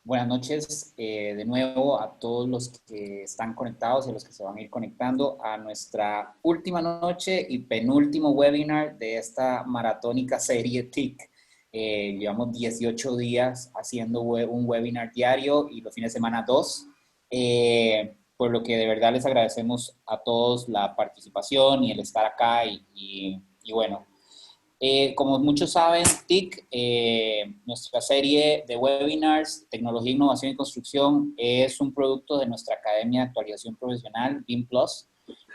Buenas noches de nuevo a todos los que están conectados y a los que se van a ir conectando a nuestra última noche y penúltimo webinar de esta maratónica serie TIC. Llevamos 18 días haciendo un webinar diario y los fines de semana dos, por lo que de verdad les agradecemos a todos la participación y el estar acá y bueno. Como muchos saben, TIC, nuestra serie de webinars, Tecnología, Innovación y Construcción, es un producto de nuestra Academia de Actualización Profesional, BIM Plus.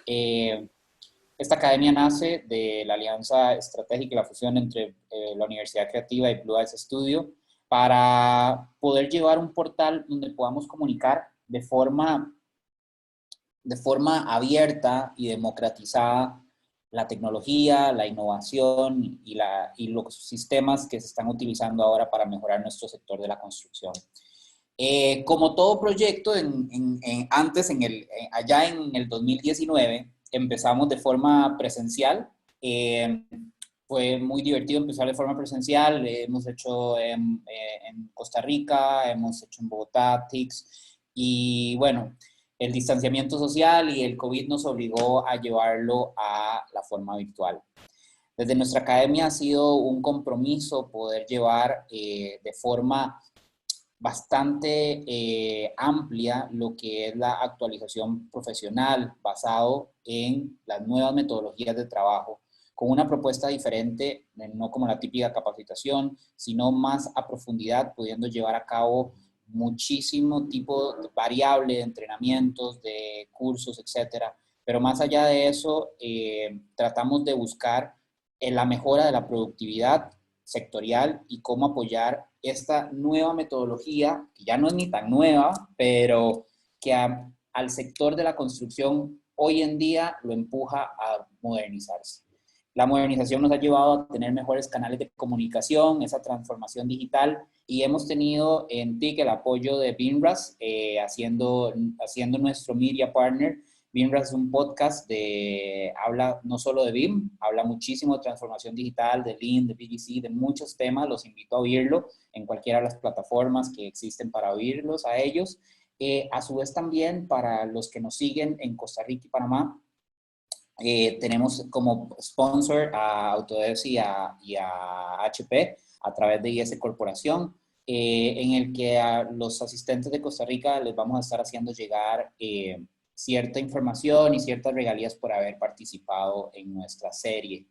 Esta academia nace de la alianza estratégica y la fusión entre la Universidad Creativa y Blue Eyes Studio para poder llevar un portal donde podamos comunicar de forma abierta y democratizada la tecnología, la innovación y los sistemas que se están utilizando ahora para mejorar nuestro sector de la construcción. Como todo proyecto, allá en el 2019 empezamos de forma presencial. Fue muy divertido empezar de forma presencial. Hemos hecho en Costa Rica, hemos hecho en Bogotá, TICS, y bueno, el distanciamiento social y el COVID nos obligó a llevarlo a la forma virtual. Desde nuestra academia ha sido un compromiso poder llevar de forma bastante amplia lo que es la actualización profesional basado en las nuevas metodologías de trabajo, con una propuesta diferente, no como la típica capacitación, sino más a profundidad, pudiendo llevar a cabo muchísimo tipo de variable de entrenamientos, de cursos, etcétera. Pero más allá de eso, tratamos de buscar la mejora de la productividad sectorial y cómo apoyar esta nueva metodología, que ya no es ni tan nueva, pero que al sector de la construcción hoy en día lo empuja a modernizarse. La modernización nos ha llevado a tener mejores canales de comunicación, esa transformación digital, y hemos tenido en TIC el apoyo de BIMRAS, haciendo nuestro media partner. BIMRAS es un podcast habla no solo de BIM, habla muchísimo de transformación digital, de Lean, de BGC, de muchos temas. Los invito a oírlo en cualquiera de las plataformas que existen para oírlos a ellos. A su vez también para los que nos siguen en Costa Rica y Panamá, tenemos como sponsor a Autodesk y a HP a través de IS Corporación, en el que a los asistentes de Costa Rica les vamos a estar haciendo llegar cierta información y ciertas regalías por haber participado en nuestra serie.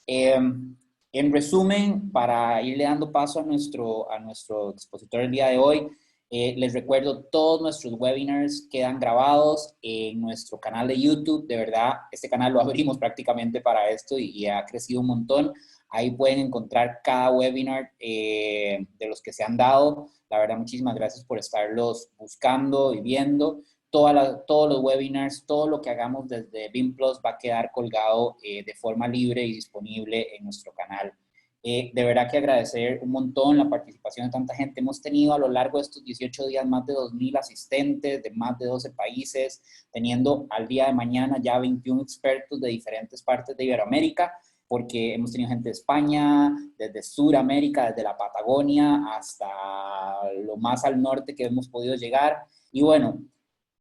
En resumen, para irle dando paso a nuestro expositor el día de hoy, les recuerdo, todos nuestros webinars quedan grabados en nuestro canal de YouTube. De verdad, este canal lo abrimos prácticamente para esto y ha crecido un montón. Ahí pueden encontrar cada webinar de los que se han dado. La verdad, muchísimas gracias por estarlos buscando y viendo. Todos los webinars, todo lo que hagamos desde BIM Plus va a quedar colgado de forma libre y disponible en nuestro canal. De verdad que agradecer un montón la participación de tanta gente. Hemos tenido a lo largo de estos 18 días más de 2,000 asistentes de más de 12 países, teniendo al día de mañana ya 21 expertos de diferentes partes de Iberoamérica, porque hemos tenido gente de España, desde Sudamérica, desde la Patagonia hasta lo más al norte que hemos podido llegar. Y bueno,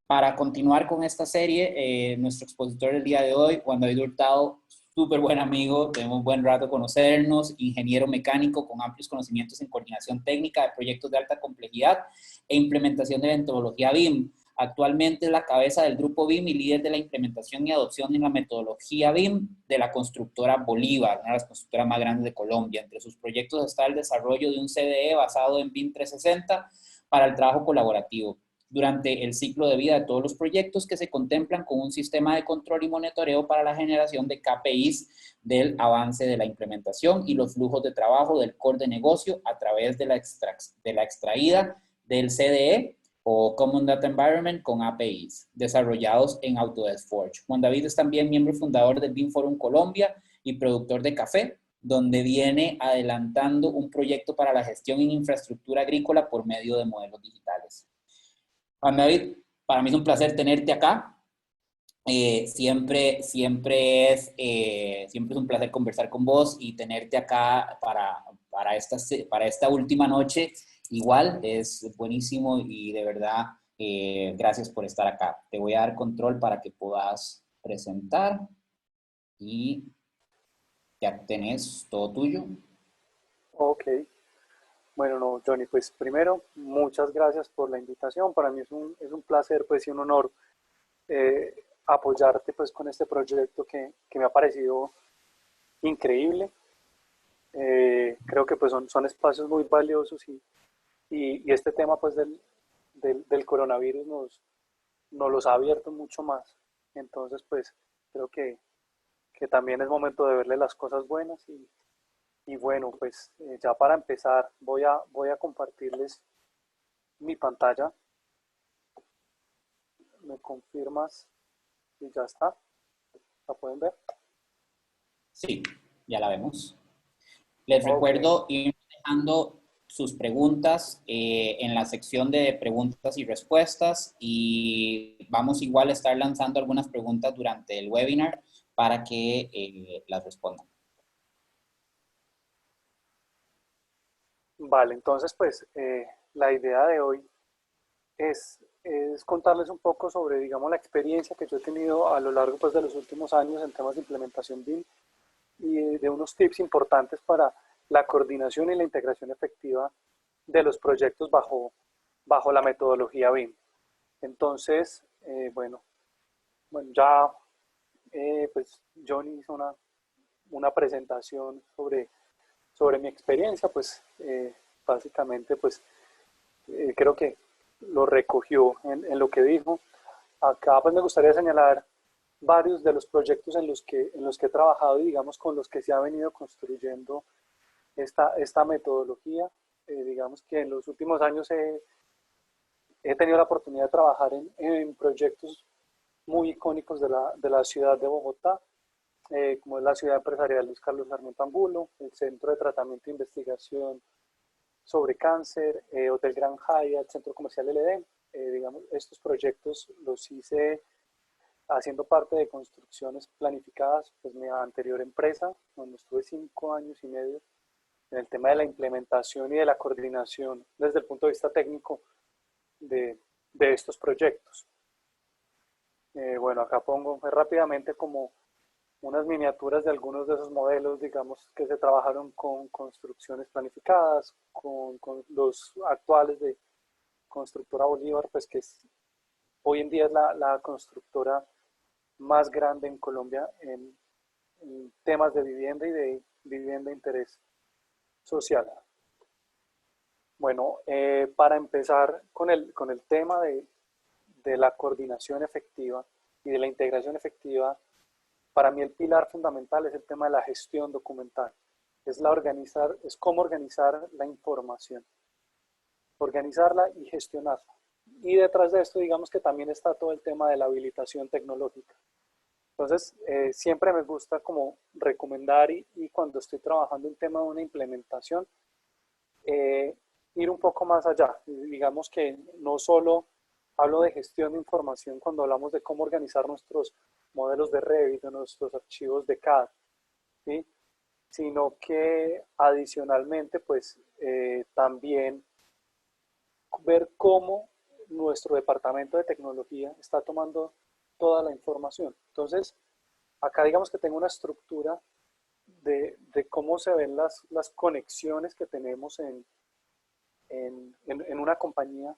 para continuar con esta serie, nuestro expositor del día de hoy, Juan David Hurtado, súper buen amigo, tenemos buen rato conocernos, ingeniero mecánico con amplios conocimientos en coordinación técnica de proyectos de alta complejidad e implementación de metodología BIM. Actualmente es la cabeza del grupo BIM y líder de la implementación y adopción en la metodología BIM de la constructora Bolívar, una de las constructoras más grandes de Colombia. Entre sus proyectos está el desarrollo de un CDE basado en BIM 360 para el trabajo colaborativo durante el ciclo de vida de todos los proyectos, que se contemplan con un sistema de control y monitoreo para la generación de KPIs del avance de la implementación y los flujos de trabajo del core de negocio a través de la extraída del CDE o Common Data Environment con APIs, desarrollados en Autodesk Forge. Juan David es también miembro fundador del BIM Forum Colombia y productor de café, donde viene adelantando un proyecto para la gestión en infraestructura agrícola por medio de modelos digitales. Juan David, para mí es un placer tenerte acá. Siempre es un placer conversar con vos y tenerte acá para esta última noche. igual es buenísimo y de verdad, gracias por estar acá. Te voy a dar control para que puedas presentar y ya tenés todo tuyo. Ok, bueno, no, Johnny, pues primero, muchas gracias por la invitación. Para mí es un placer, pues, y un honor apoyarte, pues, con este proyecto que me ha parecido increíble. Creo que, pues, son espacios muy valiosos y este tema, pues, del coronavirus nos los ha abierto mucho más. Entonces, pues, creo que también es momento de verle las cosas buenas y bueno, pues ya para empezar voy a compartirles mi pantalla. ¿Me confirmas? Y ya está. ¿La pueden ver? Sí, ya la vemos. Les Ok, recuerdo ir dejando sus preguntas en la sección de preguntas y respuestas y vamos igual a estar lanzando algunas preguntas durante el webinar para que las respondan. vale. Entonces, pues la idea de hoy es contarles un poco sobre, digamos, la experiencia que yo he tenido a lo largo, pues, de los últimos años en temas de implementación BIM y de unos tips importantes para la coordinación y la integración efectiva de los proyectos bajo la metodología BIM. Entonces, bueno, ya pues Johnny hizo una presentación sobre mi experiencia, pues básicamente pues creo que lo recogió en lo que dijo. Acá pues me gustaría señalar varios de los proyectos en los que he trabajado y digamos con los que se ha venido construyendo esta metodología. Digamos que en los últimos años he tenido la oportunidad de trabajar en proyectos muy icónicos de la ciudad de Bogotá, como es la ciudad empresarial Luis Carlos Sarmiento Angulo, el Centro de Tratamiento e Investigación sobre Cáncer, Hotel Gran Hyatt, Centro Comercial LD. Digamos, estos proyectos los hice haciendo parte de construcciones planificadas, pues mi anterior empresa, donde estuve 5 años y medio en el tema de la implementación y de la coordinación desde el punto de vista técnico de estos proyectos. Bueno, acá pongo rápidamente como unas miniaturas de algunos de esos modelos, digamos, que se trabajaron con construcciones planificadas, con los actuales de Constructora Bolívar, pues que hoy en día es la constructora más grande en Colombia en temas de vivienda y de vivienda de interés social. Bueno, para empezar con el tema de la coordinación efectiva y de la integración efectiva, para mí el pilar fundamental es el tema de la gestión documental. Es cómo organizar la información, organizarla y gestionarla. Y detrás de esto, digamos que también está todo el tema de la habilitación tecnológica. Entonces, siempre me gusta como recomendar y cuando estoy trabajando en tema de una implementación, eh, ir un poco más allá. Digamos que no solo hablo de gestión de información cuando hablamos de cómo organizar nuestros modelos de Revit, nuestros archivos de CAD, ¿sí? Sino que adicionalmente, pues también ver cómo nuestro departamento de tecnología está tomando toda la información. Entonces, acá digamos que tengo una estructura de cómo se ven las conexiones que tenemos en una compañía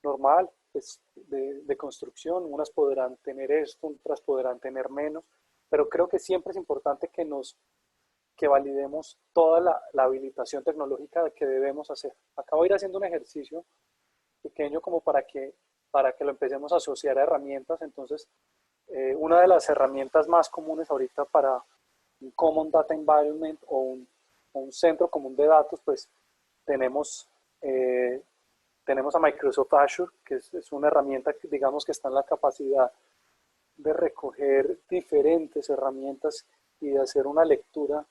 normal pues, de construcción. Unas podrán tener esto, otras podrán tener menos, pero creo que siempre es importante que validemos toda la habilitación tecnológica que debemos hacer. Acabo de ir haciendo un ejercicio pequeño como para que lo empecemos a asociar a herramientas. Entonces, una de las herramientas más comunes ahorita para un Common Data Environment o un centro común de datos, pues tenemos, eh, tenemos a Microsoft Azure, que es una herramienta que digamos que está en la capacidad de recoger diferentes herramientas y de hacer una lectura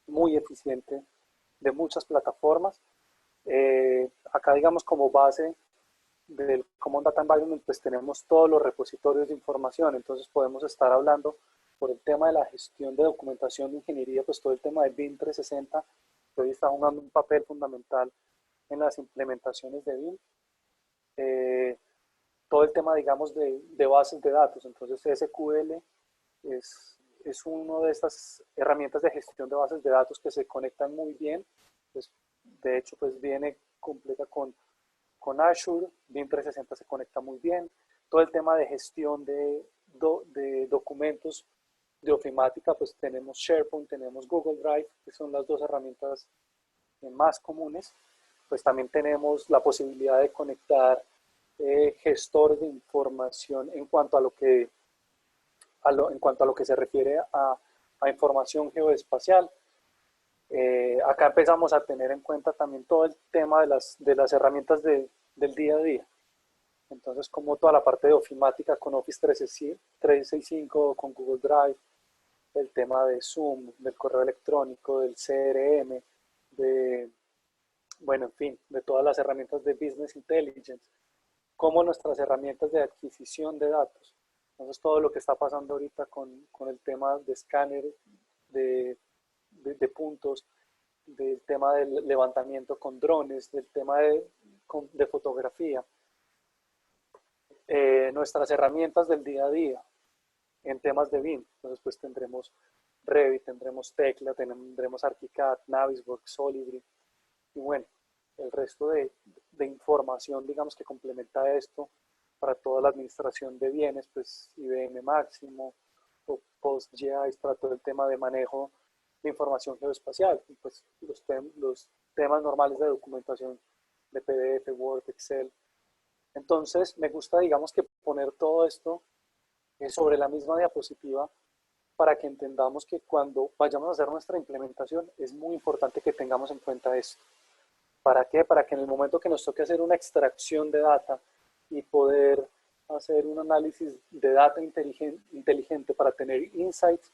muy eficiente de muchas plataformas. Acá digamos como base del Common Data Environment pues tenemos todos los repositorios de información, entonces podemos estar hablando por el tema de la gestión de documentación de ingeniería, pues todo el tema de BIM 360 que hoy está jugando un papel fundamental en las implementaciones de BIM, todo el tema, digamos, de bases de datos. Entonces, SQL es una de estas herramientas de gestión de bases de datos que se conectan muy bien. Pues, de hecho, pues viene completa con Azure. BIM 360 se conecta muy bien. Todo el tema de gestión de documentos de ofimática, pues tenemos SharePoint, tenemos Google Drive, que son las dos herramientas más comunes. Pues también tenemos la posibilidad de conectar gestores de información en cuanto a lo que, se refiere a información geoespacial. Acá empezamos a tener en cuenta también todo el tema de las herramientas del día a día. Entonces, como toda la parte de ofimática con Office 365, con Google Drive, el tema de Zoom, del correo electrónico, del CRM, bueno, en fin, de todas las herramientas de Business Intelligence, como nuestras herramientas de adquisición de datos. Entonces, todo lo que está pasando ahorita con el tema de escáner, de puntos, del tema del levantamiento con drones, del tema de fotografía, nuestras herramientas del día a día en temas de BIM. Entonces, pues tendremos Revit, tendremos Tecla, tendremos ArchiCAD, Navisworks, Solibri, y bueno, el resto de información, digamos, que complementa esto para toda la administración de bienes, pues IBM Máximo o PostGIS para todo el tema de manejo de información geoespacial, y pues los temas normales de documentación de PDF, Word, Excel. Entonces, me gusta, digamos, que poner todo esto sobre la misma diapositiva para que entendamos que cuando vayamos a hacer nuestra implementación es muy importante que tengamos en cuenta esto. ¿Para qué? Para que en el momento que nos toque hacer una extracción de data y poder hacer un análisis de data inteligente para tener insights,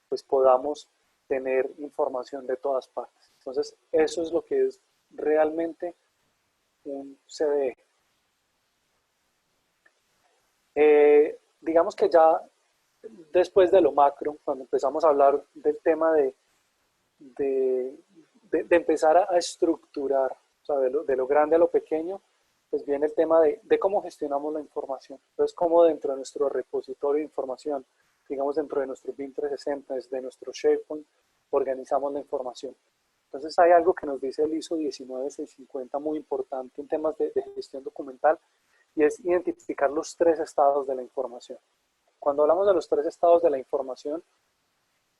pues podamos tener información de todas partes. Entonces, eso es lo que es realmente un CDE. Digamos que ya después de lo macro, cuando empezamos a hablar del tema de empezar a estructurar, o sea, de lo grande a lo pequeño, pues viene el tema de cómo gestionamos la información. Entonces, cómo dentro de nuestro repositorio de información, digamos dentro de nuestro BIM 360, desde nuestro SharePoint, organizamos la información. Entonces, hay algo que nos dice el ISO 19650 muy importante en temas de gestión documental, y es identificar los 3 estados de la información. Cuando hablamos de los 3 estados de la información,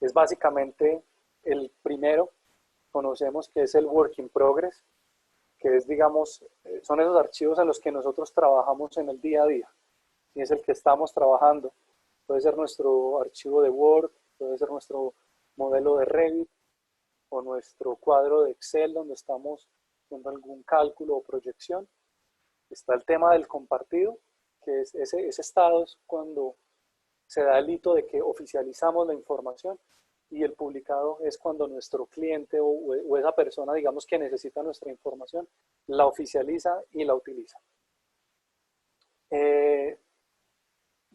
es básicamente el primero, conocemos que es el work in progress, que es, digamos, son esos archivos en los que nosotros trabajamos en el día a día, y es el que estamos trabajando. Puede ser nuestro archivo de Word, puede ser nuestro modelo de Revit, o nuestro cuadro de Excel donde estamos haciendo algún cálculo o proyección. Está el tema del compartido, que es ese estado es cuando se da el hito de que oficializamos la información, y el publicado es cuando nuestro cliente o esa persona, digamos, que necesita nuestra información, la oficializa y la utiliza.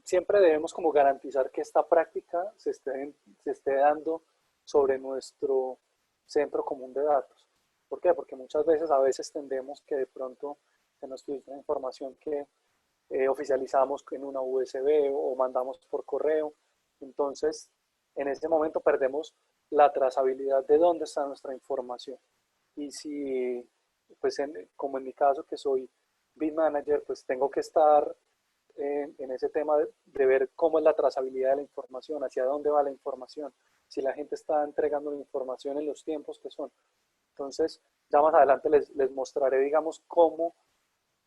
Siempre debemos como garantizar que esta práctica se esté dando sobre nuestro centro común de datos. ¿Por qué? Porque muchas veces, a veces tendemos que de pronto se nos filtra información que oficializamos en una USB o mandamos por correo. Entonces, en ese momento perdemos la trazabilidad de dónde está nuestra información. Y si, pues como en mi caso, que soy BIM Manager, pues tengo que estar en ese tema de ver cómo es la trazabilidad de la información, hacia dónde va la información, si la gente está entregando la información en los tiempos que son. Entonces, ya más adelante les mostraré, digamos, cómo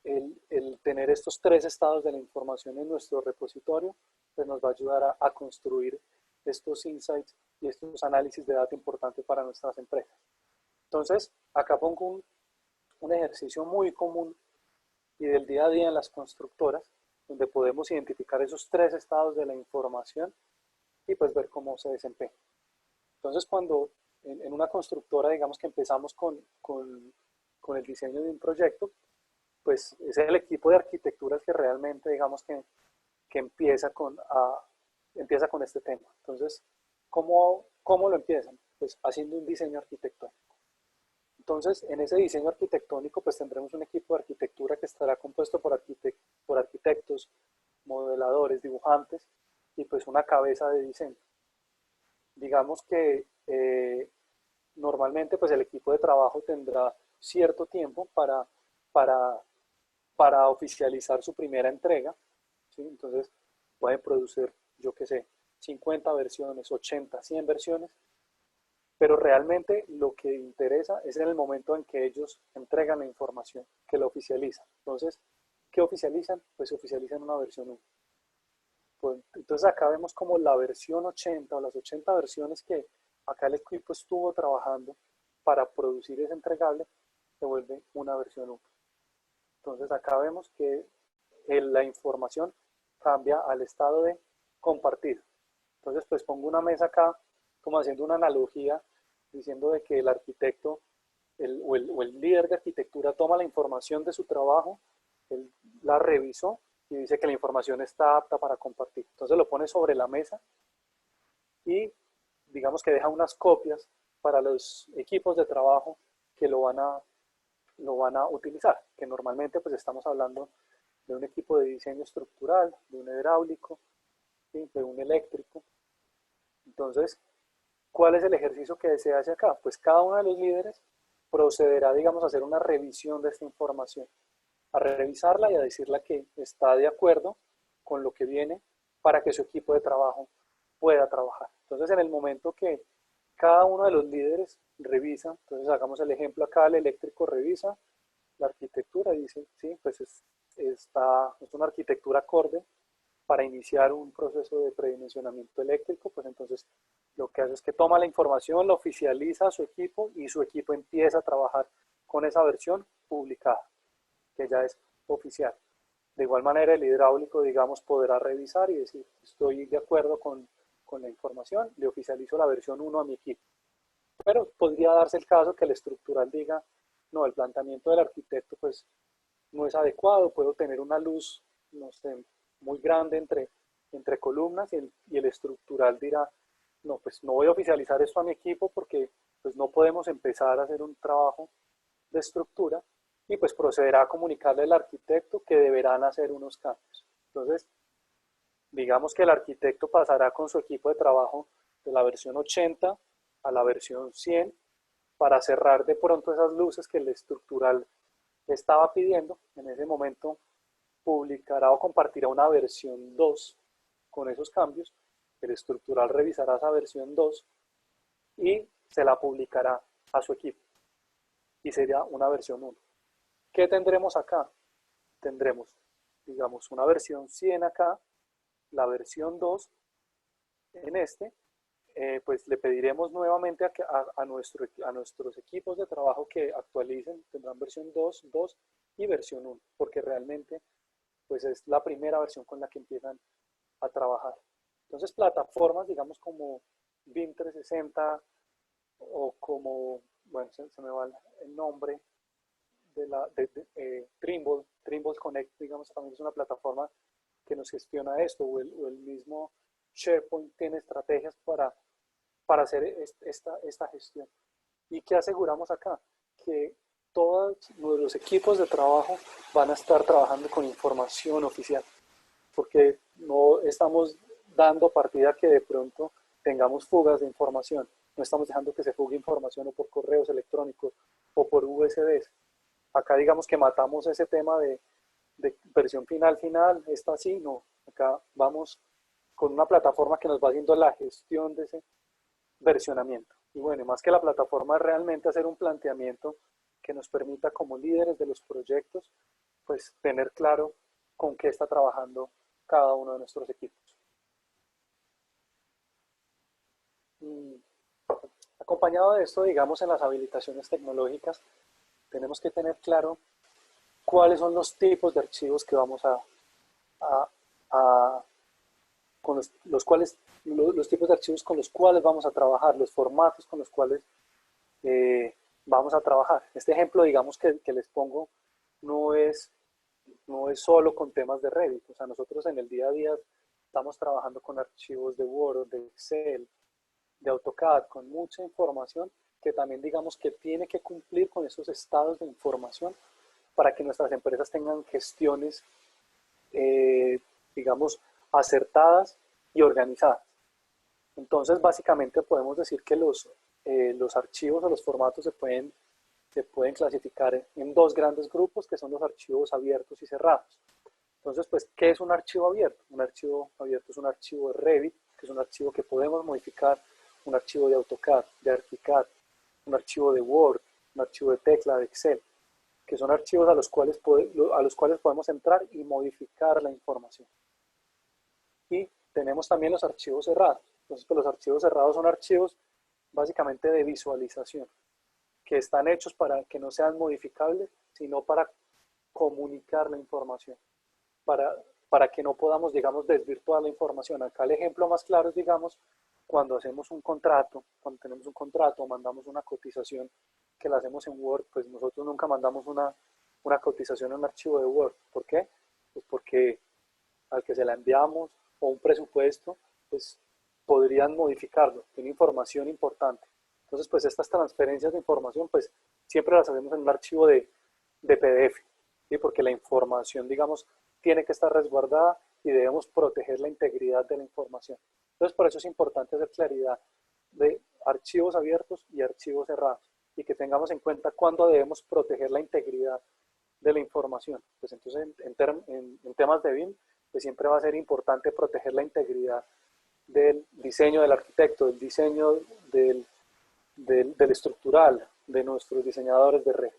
el tener estos 3 estados de la información en nuestro repositorio, pues nos va a ayudar a construir estos insights y estos análisis de datos importantes para nuestras empresas. Entonces, acá pongo un ejercicio muy común y del día a día en las constructoras, donde podemos identificar esos 3 estados de la información y pues ver cómo se desempeña. Entonces, cuando en una constructora, digamos que empezamos con el diseño de un proyecto, pues es el equipo de arquitectura que realmente, digamos, que empieza con este tema. Entonces, ¿cómo lo empiezan? Pues haciendo un diseño arquitectónico. Entonces, en ese diseño arquitectónico, pues tendremos un equipo de arquitectura que estará compuesto por arquitectos, modeladores, dibujantes y pues una cabeza de diseño. Digamos que normalmente pues el equipo de trabajo tendrá cierto tiempo para, para oficializar su primera entrega, ¿sí? Entonces pueden producir, yo qué sé, 50 versiones, 80, 100 versiones, pero realmente lo que interesa es en el momento en que ellos entregan la información, que la oficializan. Entonces, ¿qué oficializan? Pues oficializan una versión 1. Pues, entonces acá vemos como la versión 80 o las 80 versiones que acá el equipo estuvo trabajando para producir ese entregable, se vuelve una versión 1. Entonces acá vemos que la información cambia al estado de compartir. Entonces pues pongo una mesa acá como haciendo una analogía diciendo de que el arquitecto o el líder de arquitectura toma la información de su trabajo, él la revisó y dice que la información está apta para compartir. Entonces lo pone sobre la mesa y digamos que deja unas copias para los equipos de trabajo que lo van a utilizar, que normalmente pues estamos hablando de un equipo de diseño estructural, de un hidráulico, ¿sí? De un eléctrico. Entonces, ¿cuál es el ejercicio que se hace acá? Pues cada uno de los líderes procederá, digamos, a hacer una revisión de esta información, a revisarla y a decirle que está de acuerdo con lo que viene para que su equipo de trabajo pueda trabajar. Entonces, en el momento que cada uno de los líderes revisa, entonces hagamos el ejemplo acá, el eléctrico revisa la arquitectura y dice, sí, pues es una arquitectura acorde para iniciar un proceso de predimensionamiento eléctrico, pues entonces lo que hace es que toma la información, la oficializa a su equipo y su equipo empieza a trabajar con esa versión publicada, que ya es oficial. De igual manera el hidráulico, digamos, podrá revisar y decir, estoy de acuerdo con la información, le oficializo la versión 1 a mi equipo. Pero podría darse el caso que el estructural diga, no, el planteamiento del arquitecto pues no es adecuado, puedo tener una luz, no sé, muy grande entre columnas y el estructural dirá, no, pues no voy a oficializar esto a mi equipo porque pues no podemos empezar a hacer un trabajo de estructura y pues procederá a comunicarle al arquitecto que deberán hacer unos cambios. Entonces, digamos que el arquitecto pasará con su equipo de trabajo de la versión 80 a la versión 100 para cerrar de pronto esas luces que el estructural estaba pidiendo. En ese momento publicará o compartirá una versión 2 con esos cambios. El estructural revisará esa versión 2 y se la publicará a su equipo. Y sería una versión 1. ¿Qué tendremos acá? Tendremos, digamos, una versión 100 acá, la versión 2 en este, pues le pediremos nuevamente a nuestros equipos de trabajo que actualicen, tendrán versión 2, 2 y versión 1, porque realmente pues es la primera versión con la que empiezan a trabajar. Entonces plataformas, digamos como BIM 360 o como, bueno, se me va el nombre, Trimble, Trimble Connect, digamos, también es una plataforma que nos gestiona esto, o el mismo SharePoint tiene estrategias para hacer esta gestión. ¿Y qué aseguramos acá? Que todos los equipos de trabajo van a estar trabajando con información oficial, porque no estamos dando partida que de pronto tengamos fugas de información, no estamos dejando que se fugue información o por correos electrónicos o por USBs. Acá digamos que matamos ese tema de versión final, esta sí, no, acá vamos con una plataforma que nos va haciendo la gestión de ese versionamiento. Y bueno, más que la plataforma es realmente hacer un planteamiento que nos permita como líderes de los proyectos, pues tener claro con qué está trabajando cada uno de nuestros equipos. Acompañado de esto, digamos, en las habilitaciones tecnológicas, tenemos que tener claro cuáles son los tipos de archivos que vamos con los cuales, los tipos de archivos con los cuales vamos a trabajar, los formatos con los cuales vamos a trabajar. Este ejemplo, digamos, que les pongo, no es solo con temas de Revit. O sea, nosotros en el día a día estamos trabajando con archivos de Word, de Excel, de AutoCAD, con mucha información que también digamos que tiene que cumplir con esos estados de información para que nuestras empresas tengan gestiones, digamos, acertadas y organizadas. Entonces, básicamente podemos decir que los archivos o los formatos se pueden clasificar en dos grandes grupos, que son los archivos abiertos y cerrados. Entonces, pues, ¿qué es un archivo abierto? Un archivo abierto es un archivo de Revit, que es un archivo que podemos modificar, un archivo de AutoCAD, de ArchiCAD, un archivo de Word, un archivo de tecla, de Excel, que son archivos a los cuales podemos entrar y modificar la información. Y tenemos también los archivos cerrados. Entonces, pues, los archivos cerrados son archivos básicamente de visualización, que están hechos para que no sean modificables, sino para comunicar la información, para que no podamos, digamos, desvirtuar la información. Acá el ejemplo más claro es, digamos, cuando hacemos un contrato, cuando tenemos un contrato o mandamos una cotización que la hacemos en Word, pues nosotros nunca mandamos una cotización en un archivo de Word. ¿Por qué? Pues porque al que se la enviamos o un presupuesto, pues podrían modificarlo, tiene información importante. Entonces, pues estas transferencias de información, pues siempre las hacemos en un archivo de PDF, ¿sí? Porque la información, digamos, tiene que estar resguardada y debemos proteger la integridad de la información. Entonces, por eso es importante hacer claridad de archivos abiertos y archivos cerrados y que tengamos en cuenta cuándo debemos proteger la integridad de la información. Pues entonces, en temas de BIM, pues siempre va a ser importante proteger la integridad del diseño del arquitecto, del diseño del estructural, de nuestros diseñadores de red.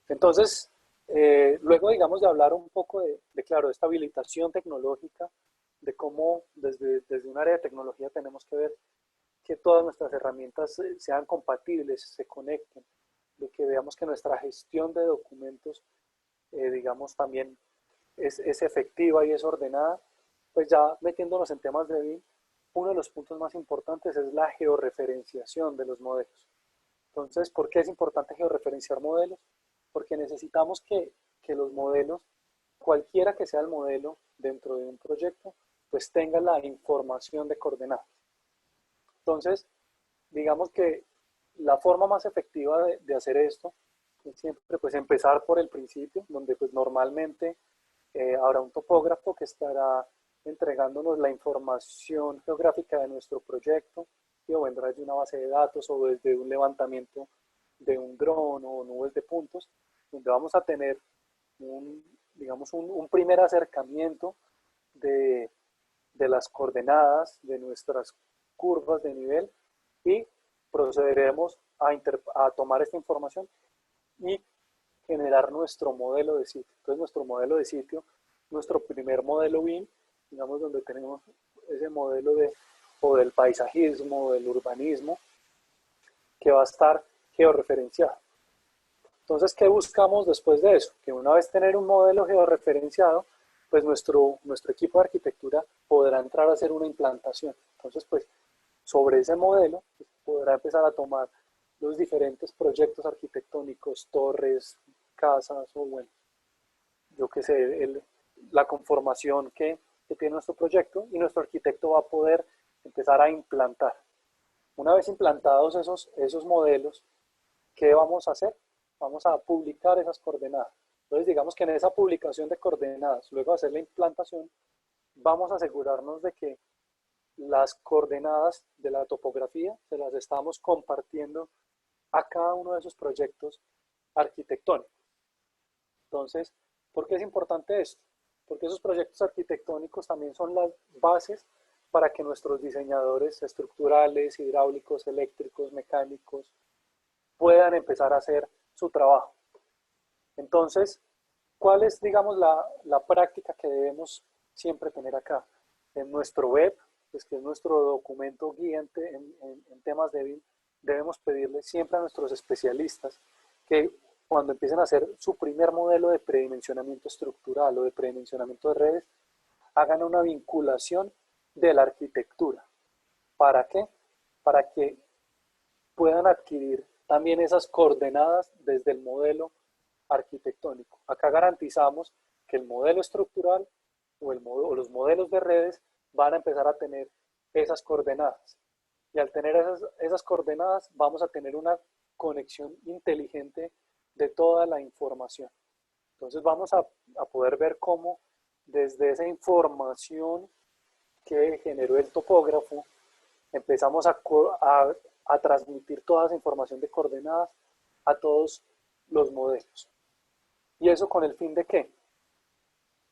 Entonces, luego, digamos, de hablar un poco claro, de esta habilitación tecnológica, de cómo desde un área de tecnología tenemos que ver que todas nuestras herramientas sean compatibles, se conecten, de que veamos que nuestra gestión de documentos, digamos, también es efectiva y es ordenada, pues ya metiéndonos en temas de BIM, uno de los puntos más importantes es la georreferenciación de los modelos. Entonces, ¿por qué es importante georreferenciar modelos? Porque necesitamos que los modelos, cualquiera que sea el modelo dentro de un proyecto, pues tenga la información de coordenadas. Entonces, digamos que la forma más efectiva de hacer esto es siempre pues empezar por el principio, donde pues normalmente habrá un topógrafo que estará entregándonos la información geográfica de nuestro proyecto, y o vendrá desde una base de datos o desde un levantamiento de un dron o nubes de puntos, donde vamos a tener digamos un primer acercamiento de las coordenadas, de nuestras curvas de nivel, y procederemos a tomar esta información y generar nuestro modelo de sitio. Entonces, nuestro modelo de sitio, nuestro primer modelo BIM, digamos, donde tenemos ese modelo o del paisajismo, o del urbanismo, que va a estar georreferenciado. Entonces, ¿qué buscamos después de eso? Que una vez tener un modelo georreferenciado, pues nuestro equipo de arquitectura podrá entrar a hacer una implantación. Entonces, pues, sobre ese modelo, pues, podrá empezar a tomar los diferentes proyectos arquitectónicos, torres, casas, o bueno, yo qué sé, la conformación que tiene nuestro proyecto, y nuestro arquitecto va a poder empezar a implantar. Una vez implantados esos modelos, ¿qué vamos a hacer? Vamos a publicar esas coordenadas. Entonces, digamos que en esa publicación de coordenadas, luego de hacer la implantación, vamos a asegurarnos de que las coordenadas de la topografía se las estamos compartiendo a cada uno de esos proyectos arquitectónicos. Entonces, ¿por qué es importante esto? Porque esos proyectos arquitectónicos también son las bases para que nuestros diseñadores estructurales, hidráulicos, eléctricos, mecánicos, puedan empezar a hacer su trabajo. Entonces, ¿cuál es, digamos, la práctica que debemos siempre tener acá? En nuestro web, pues, que es nuestro documento guía en temas de BIM, debemos pedirle siempre a nuestros especialistas que cuando empiecen a hacer su primer modelo de predimensionamiento estructural o de predimensionamiento de redes, hagan una vinculación de la arquitectura. ¿Para qué? Para que puedan adquirir también esas coordenadas desde el modelo arquitectónico. Acá garantizamos que el modelo estructural o los modelos de redes van a empezar a tener esas coordenadas. Y al tener esas coordenadas vamos a tener una conexión inteligente de toda la información. Entonces vamos a poder ver cómo desde esa información que generó el topógrafo empezamos a transmitir toda esa información de coordenadas a todos los modelos. ¿Y eso con el fin de qué?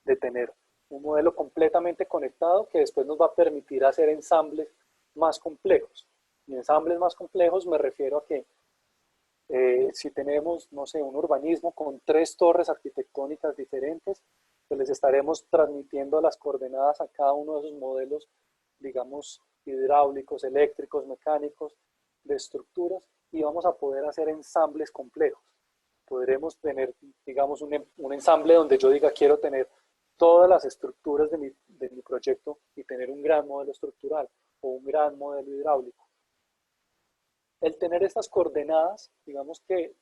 De tener un modelo completamente conectado que después nos va a permitir hacer ensambles más complejos. Y ensambles más complejos me refiero a que si tenemos, no sé, un urbanismo con 3 torres arquitectónicas diferentes, pues les estaremos transmitiendo las coordenadas a cada uno de esos modelos, digamos, hidráulicos, eléctricos, mecánicos, de estructuras, y vamos a poder hacer ensambles complejos. Podremos tener, digamos, un ensamble donde yo diga quiero tener todas las estructuras de mi proyecto y tener un gran modelo estructural o un gran modelo hidráulico. El tener estas coordenadas, digamos que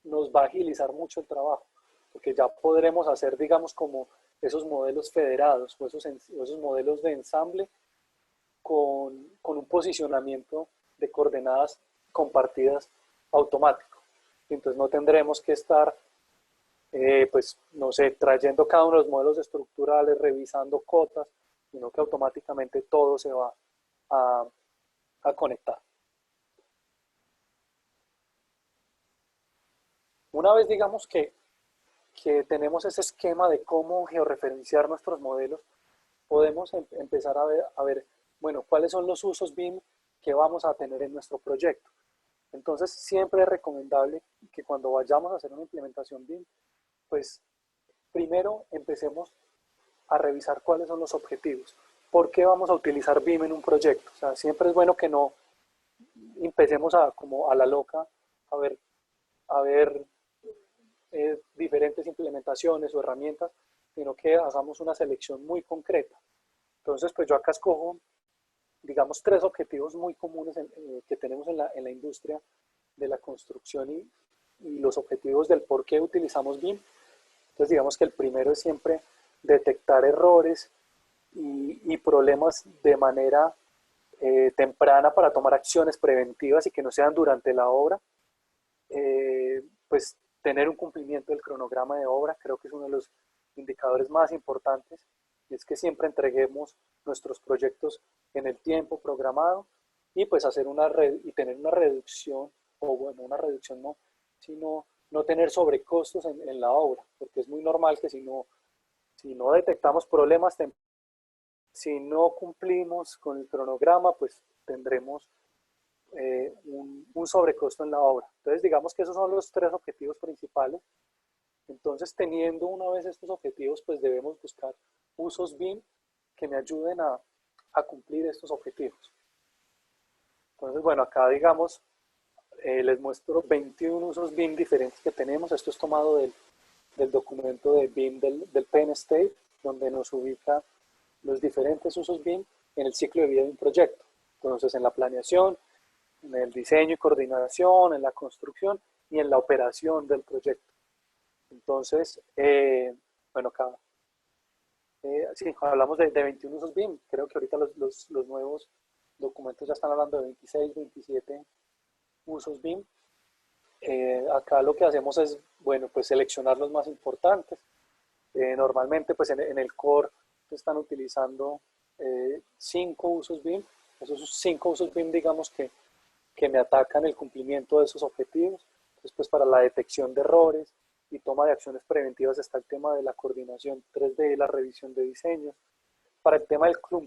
nos va a agilizar mucho el trabajo, porque ya podremos hacer, digamos, como esos modelos federados o esos modelos de ensamble con un posicionamiento de coordenadas compartidas automático. Entonces no tendremos que estar, pues, no sé, trayendo cada uno de los modelos estructurales, revisando cotas, sino que automáticamente todo se va a conectar. Una vez digamos que tenemos ese esquema de cómo georreferenciar nuestros modelos, podemos empezar a ver, bueno, cuáles son los usos BIM que vamos a tener en nuestro proyecto. Entonces, siempre es recomendable que cuando vayamos a hacer una implementación BIM, pues primero empecemos a revisar cuáles son los objetivos. ¿Por qué vamos a utilizar BIM en un proyecto? O sea, siempre es bueno que no empecemos como a la loca a ver diferentes implementaciones o herramientas, sino que hagamos una selección muy concreta. Entonces, pues yo acá escojo, digamos, 3 objetivos muy comunes que tenemos en la industria de la construcción y los objetivos del por qué utilizamos BIM. Entonces, digamos que el primero es siempre detectar errores y problemas de manera temprana para tomar acciones preventivas y que no sean durante la obra. Pues tener un cumplimiento del cronograma de obra, creo que es uno de los indicadores más importantes, y es que siempre entreguemos nuestros proyectos en el tiempo programado y pues hacer y tener una reducción, o bueno, una reducción no, sino no tener sobrecostos en la obra, porque es muy normal que si no detectamos problemas, si no cumplimos con el cronograma, pues tendremos un sobrecosto en la obra. Entonces, digamos que esos son los 3 objetivos principales. Entonces, teniendo una vez estos objetivos, pues debemos buscar usos BIM que me ayuden a cumplir estos objetivos. Entonces, bueno, acá digamos, les muestro 21 usos BIM diferentes que tenemos. Esto es tomado del documento de BIM del Penn State, donde nos ubica los diferentes usos BIM en el ciclo de vida de un proyecto. Entonces, en la planeación, en el diseño y coordinación, en la construcción y en la operación del proyecto. Entonces, bueno, acá sí, hablamos de 21 usos BIM. Creo que ahorita los nuevos documentos ya están hablando de 26, 27 usos BIM. Acá lo que hacemos es, bueno, pues seleccionar los más importantes. Normalmente, pues en el core se están utilizando 5 usos BIM. Esos 5 usos BIM, digamos que me atacan el cumplimiento de esos objetivos. Después, para la detección de errores y toma de acciones preventivas está el tema de la coordinación 3D, la revisión de diseños. Para el tema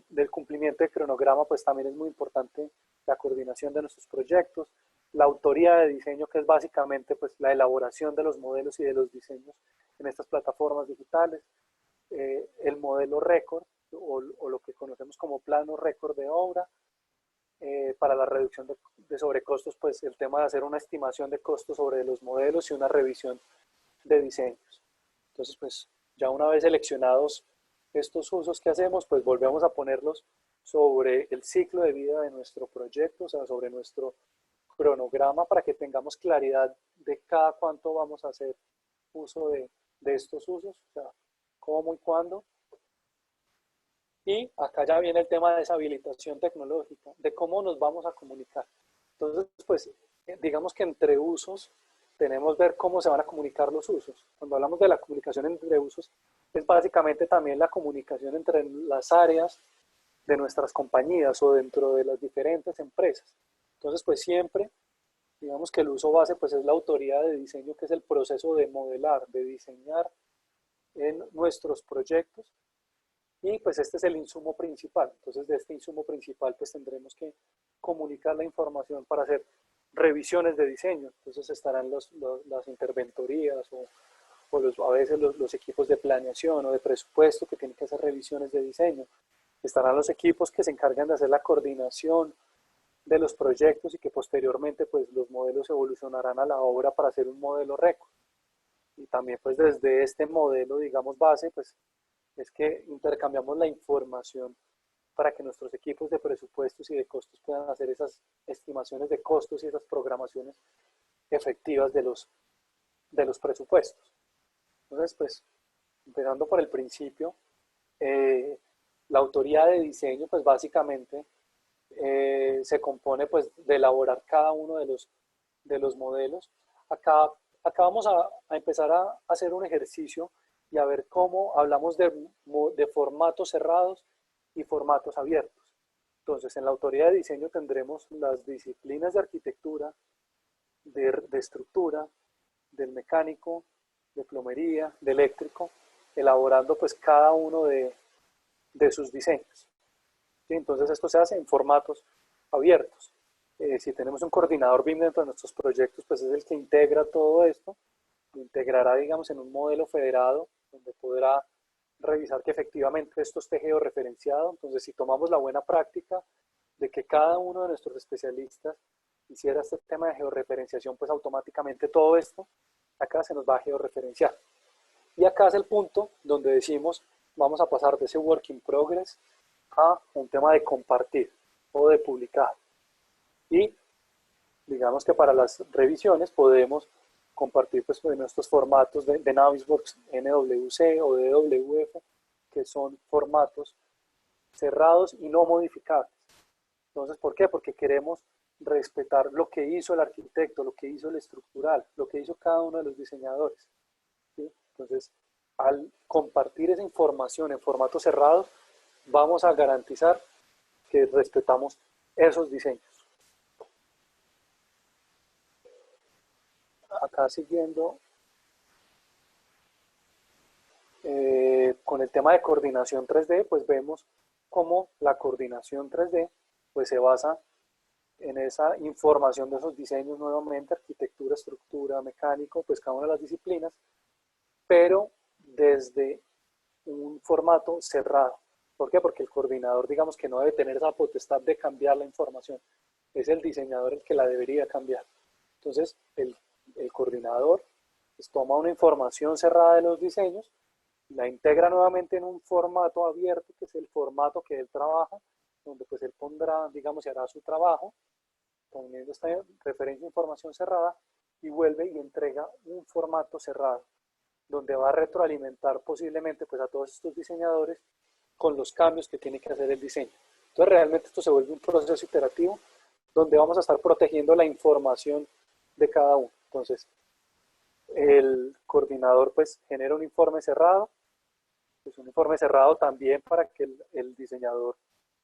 del cumplimiento de cronograma, pues también es muy importante la coordinación de nuestros proyectos, la autoría de diseño, que es básicamente pues la elaboración de los modelos y de los diseños en estas plataformas digitales, el modelo récord o lo que conocemos como plano récord de obra. Para la reducción de sobrecostos, pues el tema de hacer una estimación de costos sobre los modelos y una revisión de diseños. Entonces, pues ya una vez seleccionados estos usos que hacemos, pues volvemos a ponerlos sobre el ciclo de vida de nuestro proyecto, o sea, sobre nuestro cronograma para que tengamos claridad de cada cuánto vamos a hacer uso de estos usos, o sea, cómo y cuándo. Y acá ya viene el tema de esa habilitación tecnológica, de cómo nos vamos a comunicar. Entonces, pues, digamos que entre usos tenemos ver cómo se van a comunicar los usos. Cuando hablamos de la comunicación entre usos, es básicamente también la comunicación entre las áreas de nuestras compañías o dentro de las diferentes empresas. Entonces, pues siempre, digamos que el uso base pues es la autoría de diseño, que es el proceso de modelar, de diseñar en nuestros proyectos, y pues este es el insumo principal. Entonces, de este insumo principal pues tendremos que comunicar la información para hacer revisiones de diseño. Entonces estarán las interventorías o a veces los equipos de planeación o de presupuesto que tienen que hacer revisiones de diseño. Estarán los equipos que se encargan de hacer la coordinación de los proyectos y que posteriormente pues los modelos evolucionarán a la obra para hacer un modelo récord. Y también pues desde este modelo, digamos, base, pues es que intercambiamos la información para que nuestros equipos de presupuestos y de costos puedan hacer esas estimaciones de costos y esas programaciones efectivas de los presupuestos. Entonces, pues, empezando por el principio, la autoría de diseño, pues básicamente se compone pues de elaborar cada uno de los modelos. Acá vamos a empezar a hacer un ejercicio y a ver cómo hablamos de formatos cerrados y formatos abiertos. Entonces, en la autoría de diseño tendremos las disciplinas de arquitectura, de estructura, del mecánico, de plomería, de eléctrico, elaborando pues cada uno de sus diseños. ¿Sí? Entonces esto se hace en formatos abiertos. Si tenemos un coordinador BIM dentro de nuestros proyectos, pues es el que integra todo esto, lo integrará, digamos, en un modelo federado, donde podrá revisar que efectivamente esto esté georreferenciado. Entonces, si tomamos la buena práctica de que cada uno de nuestros especialistas hiciera este tema de georreferenciación, pues automáticamente todo esto acá se nos va a georreferenciar. Y acá es el punto donde decimos, vamos a pasar de ese work in progress a un tema de compartir o de publicar. Y digamos que para las revisiones podemos compartir pues, en nuestros formatos de Navisworks NWC o DWF, que son formatos cerrados y no modificables. Entonces, ¿por qué? Porque queremos respetar lo que hizo el arquitecto, lo que hizo el estructural, lo que hizo cada uno de los diseñadores. ¿Sí? Entonces, al compartir esa información en formatos cerrados, vamos a garantizar que respetamos esos diseños. Acá siguiendo con el tema de coordinación 3D, pues vemos cómo la coordinación 3D pues se basa en esa información de esos diseños nuevamente, arquitectura, estructura, mecánico, pues cada una de las disciplinas, pero desde un formato cerrado. ¿Por qué? Porque el coordinador, digamos que no debe tener esa potestad de cambiar la información. Es el diseñador el que la debería cambiar. Entonces, el coordinador pues, toma una información cerrada de los diseños, la integra nuevamente en un formato abierto, que es el formato que él trabaja, donde pues él pondrá, digamos, y hará su trabajo, poniendo esta referencia a información cerrada, y vuelve y entrega un formato cerrado, donde va a retroalimentar posiblemente pues, a todos estos diseñadores con los cambios que tiene que hacer el diseño. Entonces realmente esto se vuelve un proceso iterativo donde vamos a estar protegiendo la información de cada uno. Entonces, el coordinador pues genera un informe cerrado, pues un informe cerrado también para que el diseñador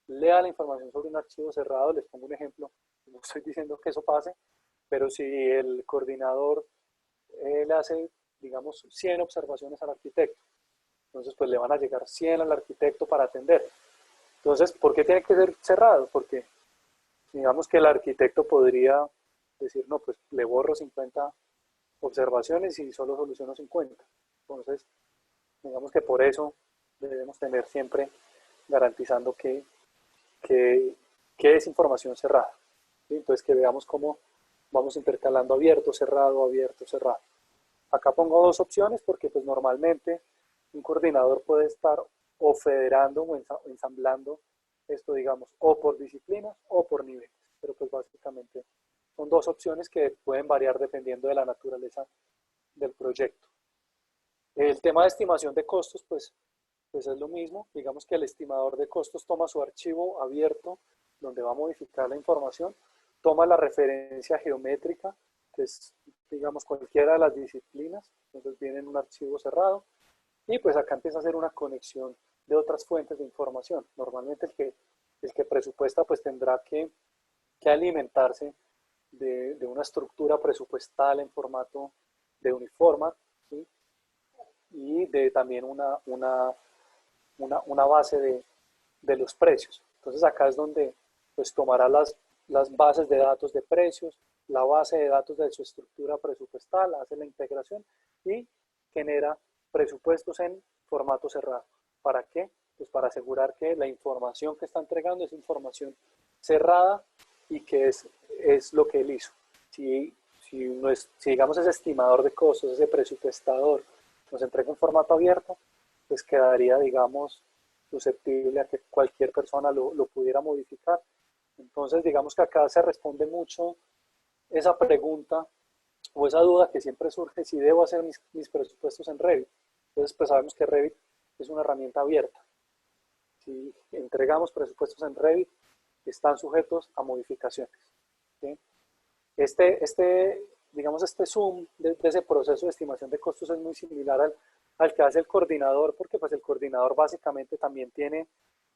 lea la información sobre un archivo cerrado. Les pongo un ejemplo, no estoy diciendo que eso pase, pero si el coordinador le hace, digamos, 100 observaciones al arquitecto, entonces pues le van a llegar 100 al arquitecto para atender. Entonces, ¿por qué tiene que ser cerrado? Porque digamos que el arquitecto podría decir, no, pues le borro 50 observaciones y solo soluciono 50. Entonces, digamos que por eso debemos tener siempre garantizando que es información cerrada. ¿Sí? Entonces, que veamos cómo vamos intercalando abierto, cerrado, abierto, cerrado. Acá pongo dos opciones porque pues normalmente un coordinador puede estar o federando o ensamblando esto, digamos, o por disciplinas o por niveles. Pero pues básicamente son dos opciones que pueden variar dependiendo de la naturaleza del proyecto. El tema de estimación de costos, pues pues es lo mismo. Digamos que el estimador de costos toma su archivo abierto, donde va a modificar la información, toma la referencia geométrica, que es, digamos, cualquiera de las disciplinas, entonces viene en un archivo cerrado, y pues acá empieza a hacer una conexión de otras fuentes de información. Normalmente el que presupuesta pues tendrá que alimentarse de una estructura presupuestal en formato de uniforma, ¿sí? Y de también una base de los precios. Entonces acá es donde pues tomará las bases de datos de precios, la base de datos de su estructura presupuestal, hace la integración y genera presupuestos en formato cerrado. ¿Para qué? Pues para asegurar que la información que está entregando es información cerrada y que es lo que él hizo. Si digamos ese estimador de costos, ese presupuestador, nos entrega un formato abierto, pues quedaría, digamos, susceptible a que cualquier persona lo pudiera modificar. Entonces, digamos que acá se responde mucho esa pregunta o esa duda que siempre surge si debo hacer mis presupuestos en Revit. Entonces, pues sabemos que Revit es una herramienta abierta. Si entregamos presupuestos en Revit, están sujetos a modificaciones, ¿sí? Digamos, este zoom de ese proceso de estimación de costos es muy similar al que hace el coordinador, porque pues el coordinador básicamente también tiene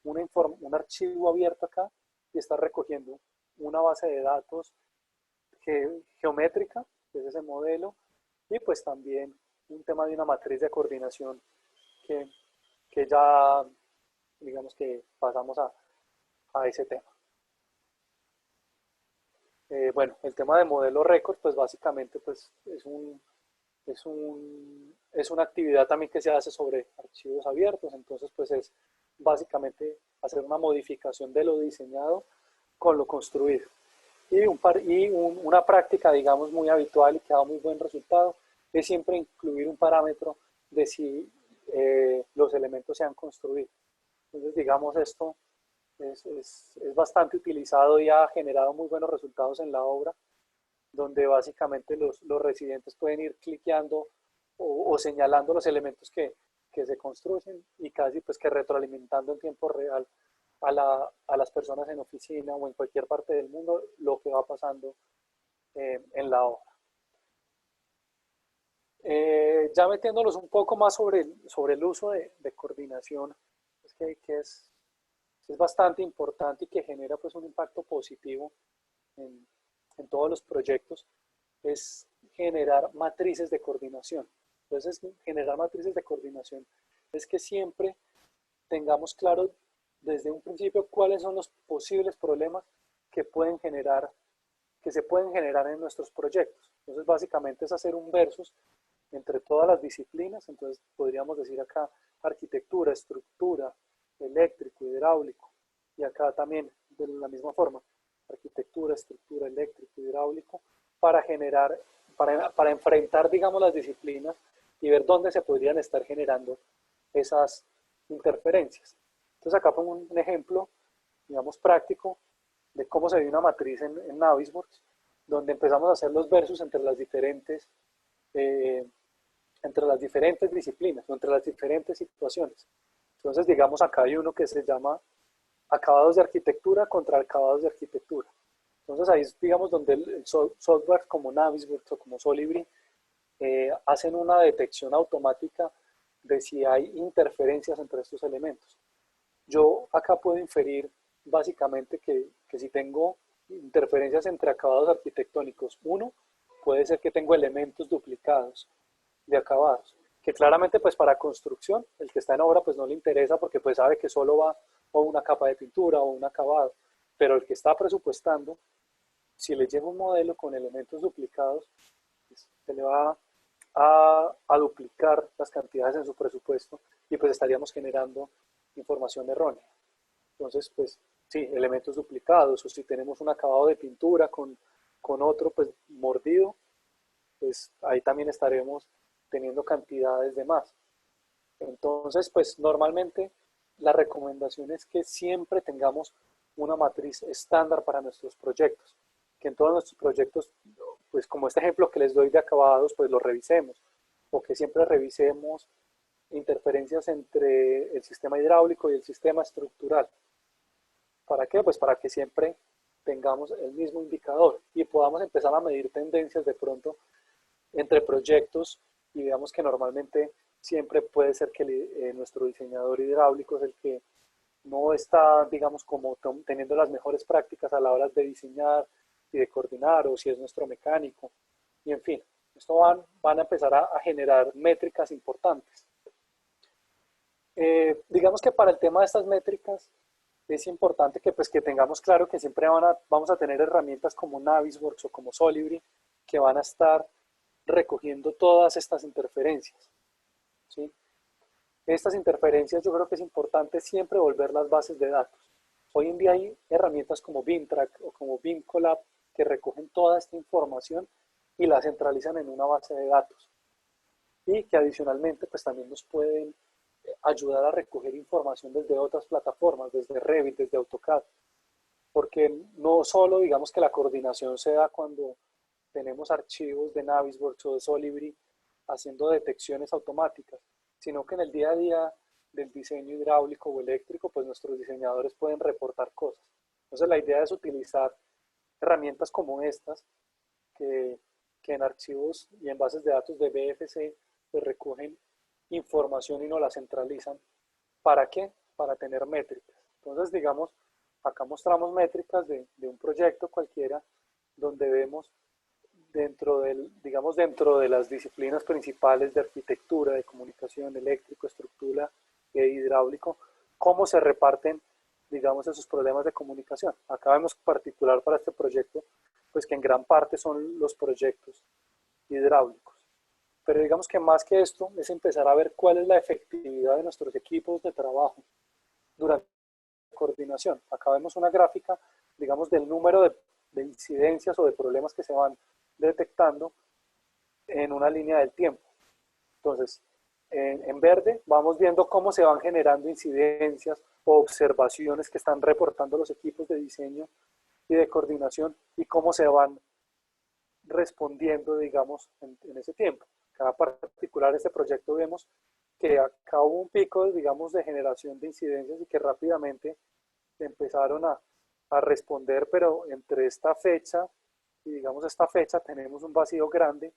un archivo abierto acá y está recogiendo una base de datos geométrica, que es ese modelo, y pues también un tema de una matriz de coordinación que ya, digamos que pasamos a ese tema. Bueno, el tema de modelo récord, pues básicamente pues, es una actividad también que se hace sobre archivos abiertos, entonces pues es básicamente hacer una modificación de lo diseñado con lo construido. Y una práctica, digamos, muy habitual y que ha dado muy buen resultado es siempre incluir un parámetro de si los elementos se han construido. Entonces, digamos, esto es bastante utilizado y ha generado muy buenos resultados en la obra, donde básicamente los residentes pueden ir cliqueando o señalando los elementos que se construyen y casi pues que retroalimentando en tiempo real a las personas en oficina o en cualquier parte del mundo lo que va pasando en la obra. Ya metiéndolos un poco más sobre el uso de coordinación, que es bastante importante y que genera pues un impacto positivo en todos los proyectos, es generar matrices de coordinación. Entonces, generar matrices de coordinación es que siempre tengamos claro desde un principio cuáles son los posibles problemas que se pueden generar en nuestros proyectos. Entonces, básicamente es hacer un versus entre todas las disciplinas. Entonces, podríamos decir acá arquitectura, estructura, eléctrico, hidráulico, y acá también de la misma forma, arquitectura, estructura, eléctrico, hidráulico, para enfrentar, digamos, las disciplinas y ver dónde se podrían estar generando esas interferencias. Entonces acá pongo un ejemplo, digamos, práctico de cómo se ve una matriz en Navisworks, donde empezamos a hacer los versus entre las diferentes disciplinas, o entre las diferentes situaciones. Entonces, digamos, acá hay uno que se llama acabados de arquitectura contra acabados de arquitectura. Entonces ahí es, digamos, donde el software como Navisworks o como Solibri hacen una detección automática de si hay interferencias entre estos elementos. Yo acá puedo inferir básicamente que si tengo interferencias entre acabados arquitectónicos, uno, puede ser que tengo elementos duplicados de acabados, que claramente pues para construcción, el que está en obra pues no le interesa porque pues sabe que solo va o una capa de pintura o un acabado, pero el que está presupuestando, si le llega un modelo con elementos duplicados, pues, se le va a duplicar las cantidades en su presupuesto y pues estaríamos generando información errónea. Entonces, pues sí, elementos duplicados, o si tenemos un acabado de pintura con otro pues mordido, pues ahí también estaremos teniendo cantidades de más. Entonces, pues normalmente la recomendación es que siempre tengamos una matriz estándar para nuestros proyectos, que en todos nuestros proyectos, pues como este ejemplo que les doy de acabados, pues lo revisemos, o que siempre revisemos interferencias entre el sistema hidráulico y el sistema estructural. ¿Para qué? Pues para que siempre tengamos el mismo indicador y podamos empezar a medir tendencias de pronto entre proyectos, y veamos que normalmente siempre puede ser que nuestro diseñador hidráulico es el que no está, digamos, como teniendo las mejores prácticas a la hora de diseñar y de coordinar, o si es nuestro mecánico, y en fin, esto van a empezar a generar métricas importantes. Digamos que para el tema de estas métricas es importante que, pues, que tengamos claro que siempre vamos a tener herramientas como Navisworks o como Solibri que van a estar recogiendo todas estas interferencias, ¿sí? Estas interferencias yo creo que es importante siempre volver las bases de datos. Hoy en día hay herramientas como BIMTrack o como BIMCollab que recogen toda esta información y la centralizan en una base de datos, y que adicionalmente pues también nos pueden ayudar a recoger información desde otras plataformas, desde Revit, desde AutoCAD, porque no solo digamos que la coordinación se da cuando tenemos archivos de Navisworks o de Solibri haciendo detecciones automáticas, sino que en el día a día del diseño hidráulico o eléctrico, pues nuestros diseñadores pueden reportar cosas. Entonces la idea es utilizar herramientas como estas, que en archivos y en bases de datos de BFC pues recogen información y no la centralizan. ¿Para qué? Para tener métricas. Entonces, digamos, acá mostramos métricas de un proyecto cualquiera, donde vemos digamos, dentro de las disciplinas principales de arquitectura, de comunicación, eléctrico, estructura e hidráulico, cómo se reparten, digamos, esos problemas de comunicación. Acá vemos particular para este proyecto, pues que en gran parte son los proyectos hidráulicos. Pero digamos que más que esto es empezar a ver cuál es la efectividad de nuestros equipos de trabajo durante la coordinación. Acá vemos una gráfica, digamos, del número de incidencias o de problemas que se van detectando en una línea del tiempo. Entonces, en verde vamos viendo cómo se van generando incidencias o observaciones que están reportando los equipos de diseño y de coordinación, y cómo se van respondiendo, digamos, en ese tiempo. Cada particular este proyecto vemos que acá hubo un pico, digamos, de generación de incidencias y que rápidamente empezaron a responder, pero entre esta fecha y digamos esta fecha tenemos un vacío grande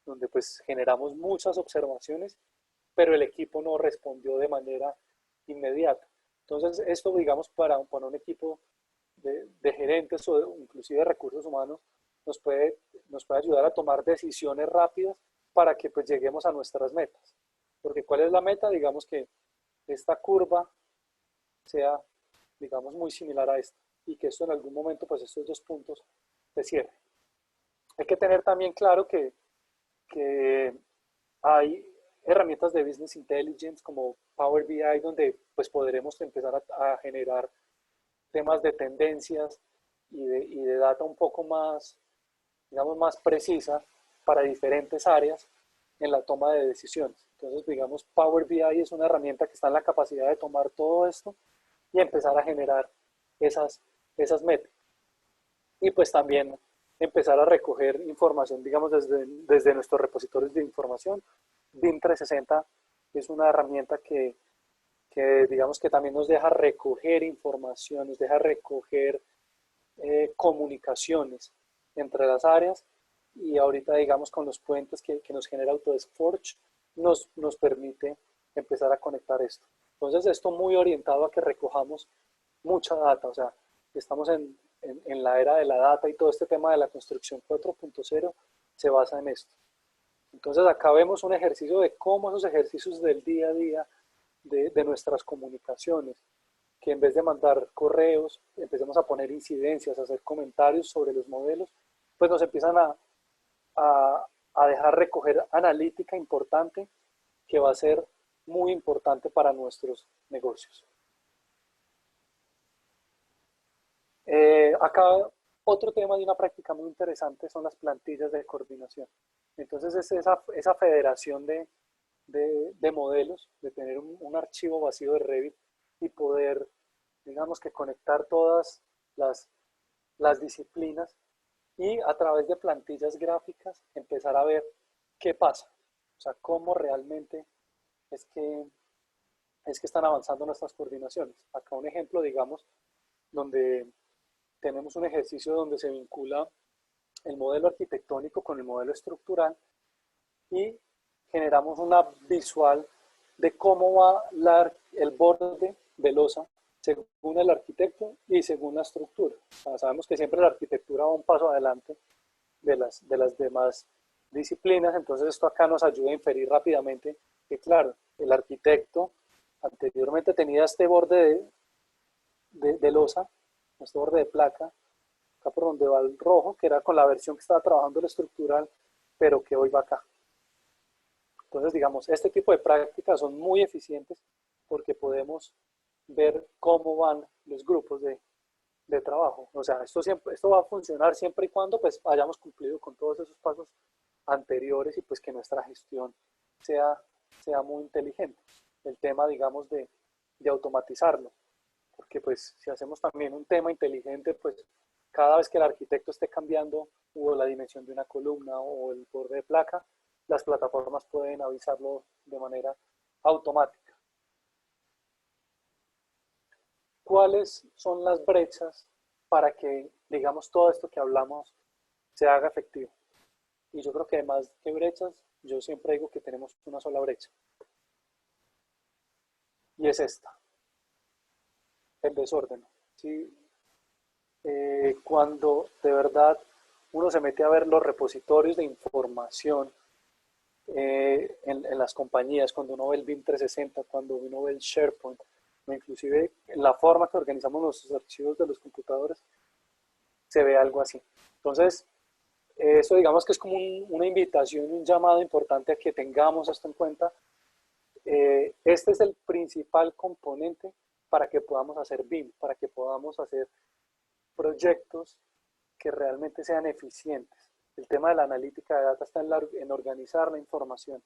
donde pues generamos muchas observaciones, pero el equipo no respondió de manera inmediata. Entonces esto, digamos, para un equipo de gerentes o inclusive de recursos humanos nos puede ayudar a tomar decisiones rápidas para que pues lleguemos a nuestras metas. Porque ¿cuál es la meta? Digamos que esta curva sea, digamos, muy similar a esta, y que esto en algún momento, pues estos dos puntos se cierren. Hay que tener también claro que hay herramientas de Business Intelligence como Power BI, donde pues podremos empezar a generar temas de tendencias y de data un poco más, digamos, más precisa para diferentes áreas en la toma de decisiones. Entonces, digamos, Power BI es una herramienta que está en la capacidad de tomar todo esto y empezar a generar esas métricas. Y pues también empezar a recoger información, digamos, desde nuestros repositorios de información. BIM 360 es una herramienta que digamos que también nos deja recoger información, nos deja recoger comunicaciones entre las áreas, y ahorita digamos con los puentes que nos genera Autodesk Forge nos permite empezar a conectar esto. Entonces esto muy orientado a que recojamos mucha data, o sea, estamos en la era de la data, y todo este tema de la construcción 4.0 se basa en esto. Entonces acá vemos un ejercicio de cómo esos ejercicios del día a día de nuestras comunicaciones, que en vez de mandar correos, empecemos a poner incidencias, a hacer comentarios sobre los modelos, pues nos empiezan a dejar recoger analítica importante que va a ser muy importante para nuestros negocios. Acá otro tema de una práctica muy interesante son las plantillas de coordinación. Entonces es esa federación de modelos, de tener un archivo vacío de Revit y poder, digamos, que conectar todas las disciplinas, y a través de plantillas gráficas empezar a ver qué pasa, o sea, cómo realmente es que están avanzando nuestras coordinaciones. Acá un ejemplo, digamos, donde tenemos un ejercicio donde se vincula el modelo arquitectónico con el modelo estructural y generamos una visual de cómo va el borde de losa según el arquitecto y según la estructura. O sea, sabemos que siempre la arquitectura va un paso adelante de las demás disciplinas, entonces esto acá nos ayuda a inferir rápidamente que, claro, el arquitecto anteriormente tenía este borde de losa, este borde de placa, acá por donde va el rojo, que era con la versión que estaba trabajando el estructural, pero que hoy va acá. Entonces, digamos, este tipo de prácticas son muy eficientes porque podemos ver cómo van los grupos de trabajo. O sea, esto va a funcionar siempre y cuando pues hayamos cumplido con todos esos pasos anteriores y pues que nuestra gestión sea muy inteligente. El tema, digamos, de automatizarlo. Porque pues si hacemos también un tema inteligente, pues cada vez que el arquitecto esté cambiando o la dimensión de una columna o el borde de placa, las plataformas pueden avisarlo de manera automática. ¿Cuáles son las brechas para que, digamos, todo esto que hablamos se haga efectivo? Y yo creo que más que brechas, yo siempre digo que tenemos una sola brecha. Y es esta, el desorden. ¿Sí? Cuando de verdad uno se mete a ver los repositorios de información en las compañías, cuando uno ve el BIM 360, cuando uno ve el SharePoint, o inclusive en la forma que organizamos nuestros archivos de los computadores, se ve algo así. Entonces, eso digamos que es como una invitación, un llamado importante a que tengamos esto en cuenta. Este es el principal componente para que podamos hacer BIM, para que podamos hacer proyectos que realmente sean eficientes. El tema de la analítica de data está en organizar la información.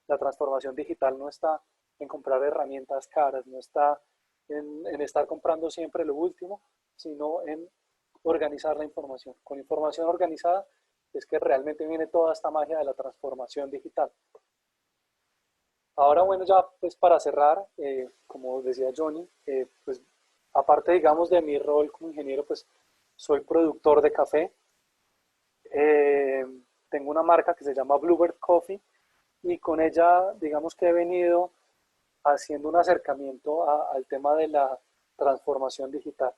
La transformación digital no está en comprar herramientas caras, no está en estar comprando siempre lo último, sino en organizar la información. Con información organizada es que realmente viene toda esta magia de la transformación digital. Ahora, bueno, ya pues para cerrar, como decía Johnny, pues aparte, digamos, de mi rol como ingeniero, pues soy productor de café. Eh, Tengo una marca que se llama Bluebird Coffee y con ella, digamos que he venido haciendo un acercamiento al tema de la transformación digital.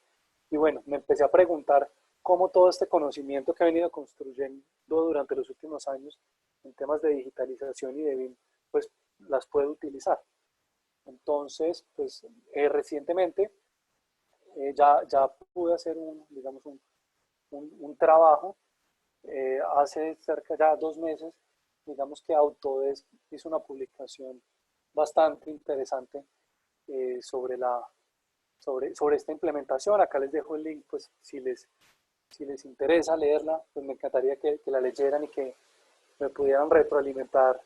Y bueno, me empecé a preguntar cómo todo este conocimiento que he venido construyendo durante los últimos años en temas de digitalización y de BIM, pues las puedo utilizar. Entonces, pues recientemente ya pude hacer digamos, un trabajo. Hace cerca ya 2 meses, digamos que Autodesk hizo una publicación bastante interesante sobre esta implementación. Acá les dejo el link, pues si les interesa leerla, pues me encantaría que la leyeran y que me pudieran retroalimentar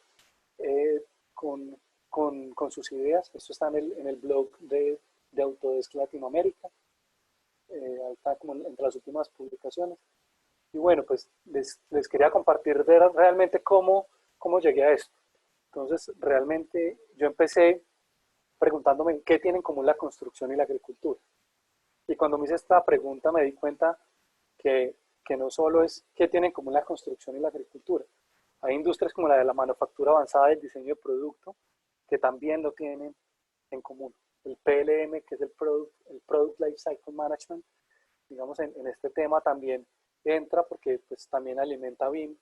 eh, con, con sus ideas. Esto está en el blog de Autodesk Latinoamérica, ahí está como entre las últimas publicaciones. Y bueno, pues les quería compartir realmente cómo llegué a esto. Entonces, realmente yo empecé preguntándome qué tienen en común la construcción y la agricultura. Y cuando me hice esta pregunta me di cuenta que no solo es qué tienen en común la construcción y la agricultura. Hay industrias como la de la manufactura avanzada y el diseño de producto que también lo tienen en común. El PLM, que es el Product Life Cycle Management, digamos en este tema también entra porque pues también alimenta BIM.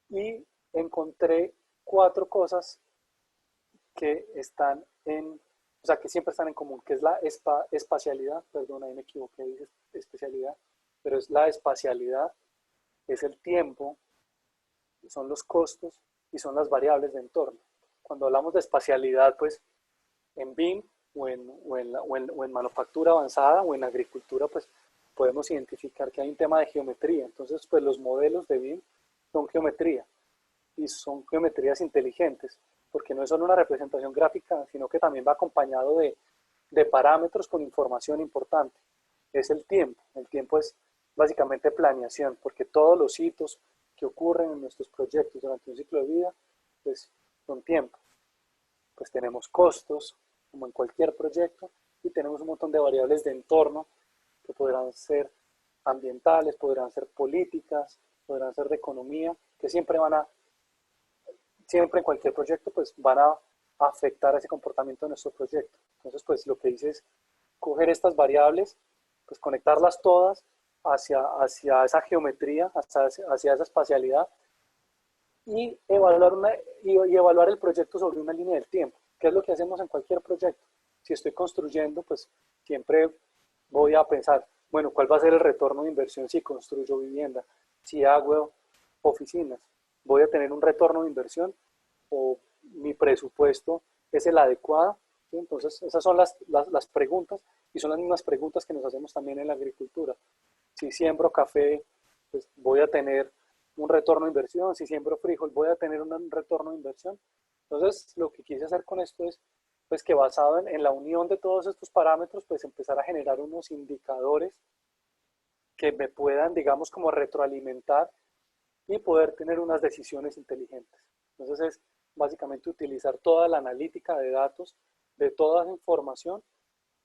Y encontré 4 cosas que están o sea, que siempre están en común, que es la espacialidad, perdón, ahí me equivoqué, dije especialidad, pero es la espacialidad, es el tiempo, son los costos y son las variables de entorno. Cuando hablamos de espacialidad, pues en BIM o en manufactura avanzada o en agricultura, pues podemos identificar que hay un tema de geometría. Entonces, pues los modelos de BIM son geometría y son geometrías inteligentes, porque no es solo una representación gráfica, sino que también va acompañado de parámetros con información importante. Es el tiempo. El tiempo es básicamente planeación, porque todos los hitos que ocurren en nuestros proyectos durante un ciclo de vida, pues son tiempo. pues tenemos costos, como en cualquier proyecto, y tenemos un montón de variables de entorno que podrán ser ambientales, podrán ser políticas, podrán ser de economía, que siempre en cualquier proyecto, pues van a afectar ese comportamiento de nuestro proyecto. Entonces, pues lo que hice es coger estas variables, pues conectarlas todas hacia esa geometría, hacia esa espacialidad, y evaluar el proyecto sobre una línea del tiempo, que es lo que hacemos en cualquier proyecto. Si estoy construyendo, pues siempre voy a pensar, bueno, ¿cuál va a ser el retorno de inversión si construyo vivienda? Si hago oficinas, ¿voy a tener un retorno de inversión o mi presupuesto es el adecuado? ¿Sí? Entonces, esas son las preguntas, y son las mismas preguntas que nos hacemos también en la agricultura. Si siembro café, pues voy a tener un retorno de inversión. Si siembro frijol, voy a tener un retorno de inversión. Entonces, lo que quise hacer con esto es, pues que basado en la unión de todos estos parámetros, pues empezar a generar unos indicadores que me puedan, digamos, como retroalimentar y poder tener unas decisiones inteligentes. Entonces es básicamente utilizar toda la analítica de datos, de toda esa información,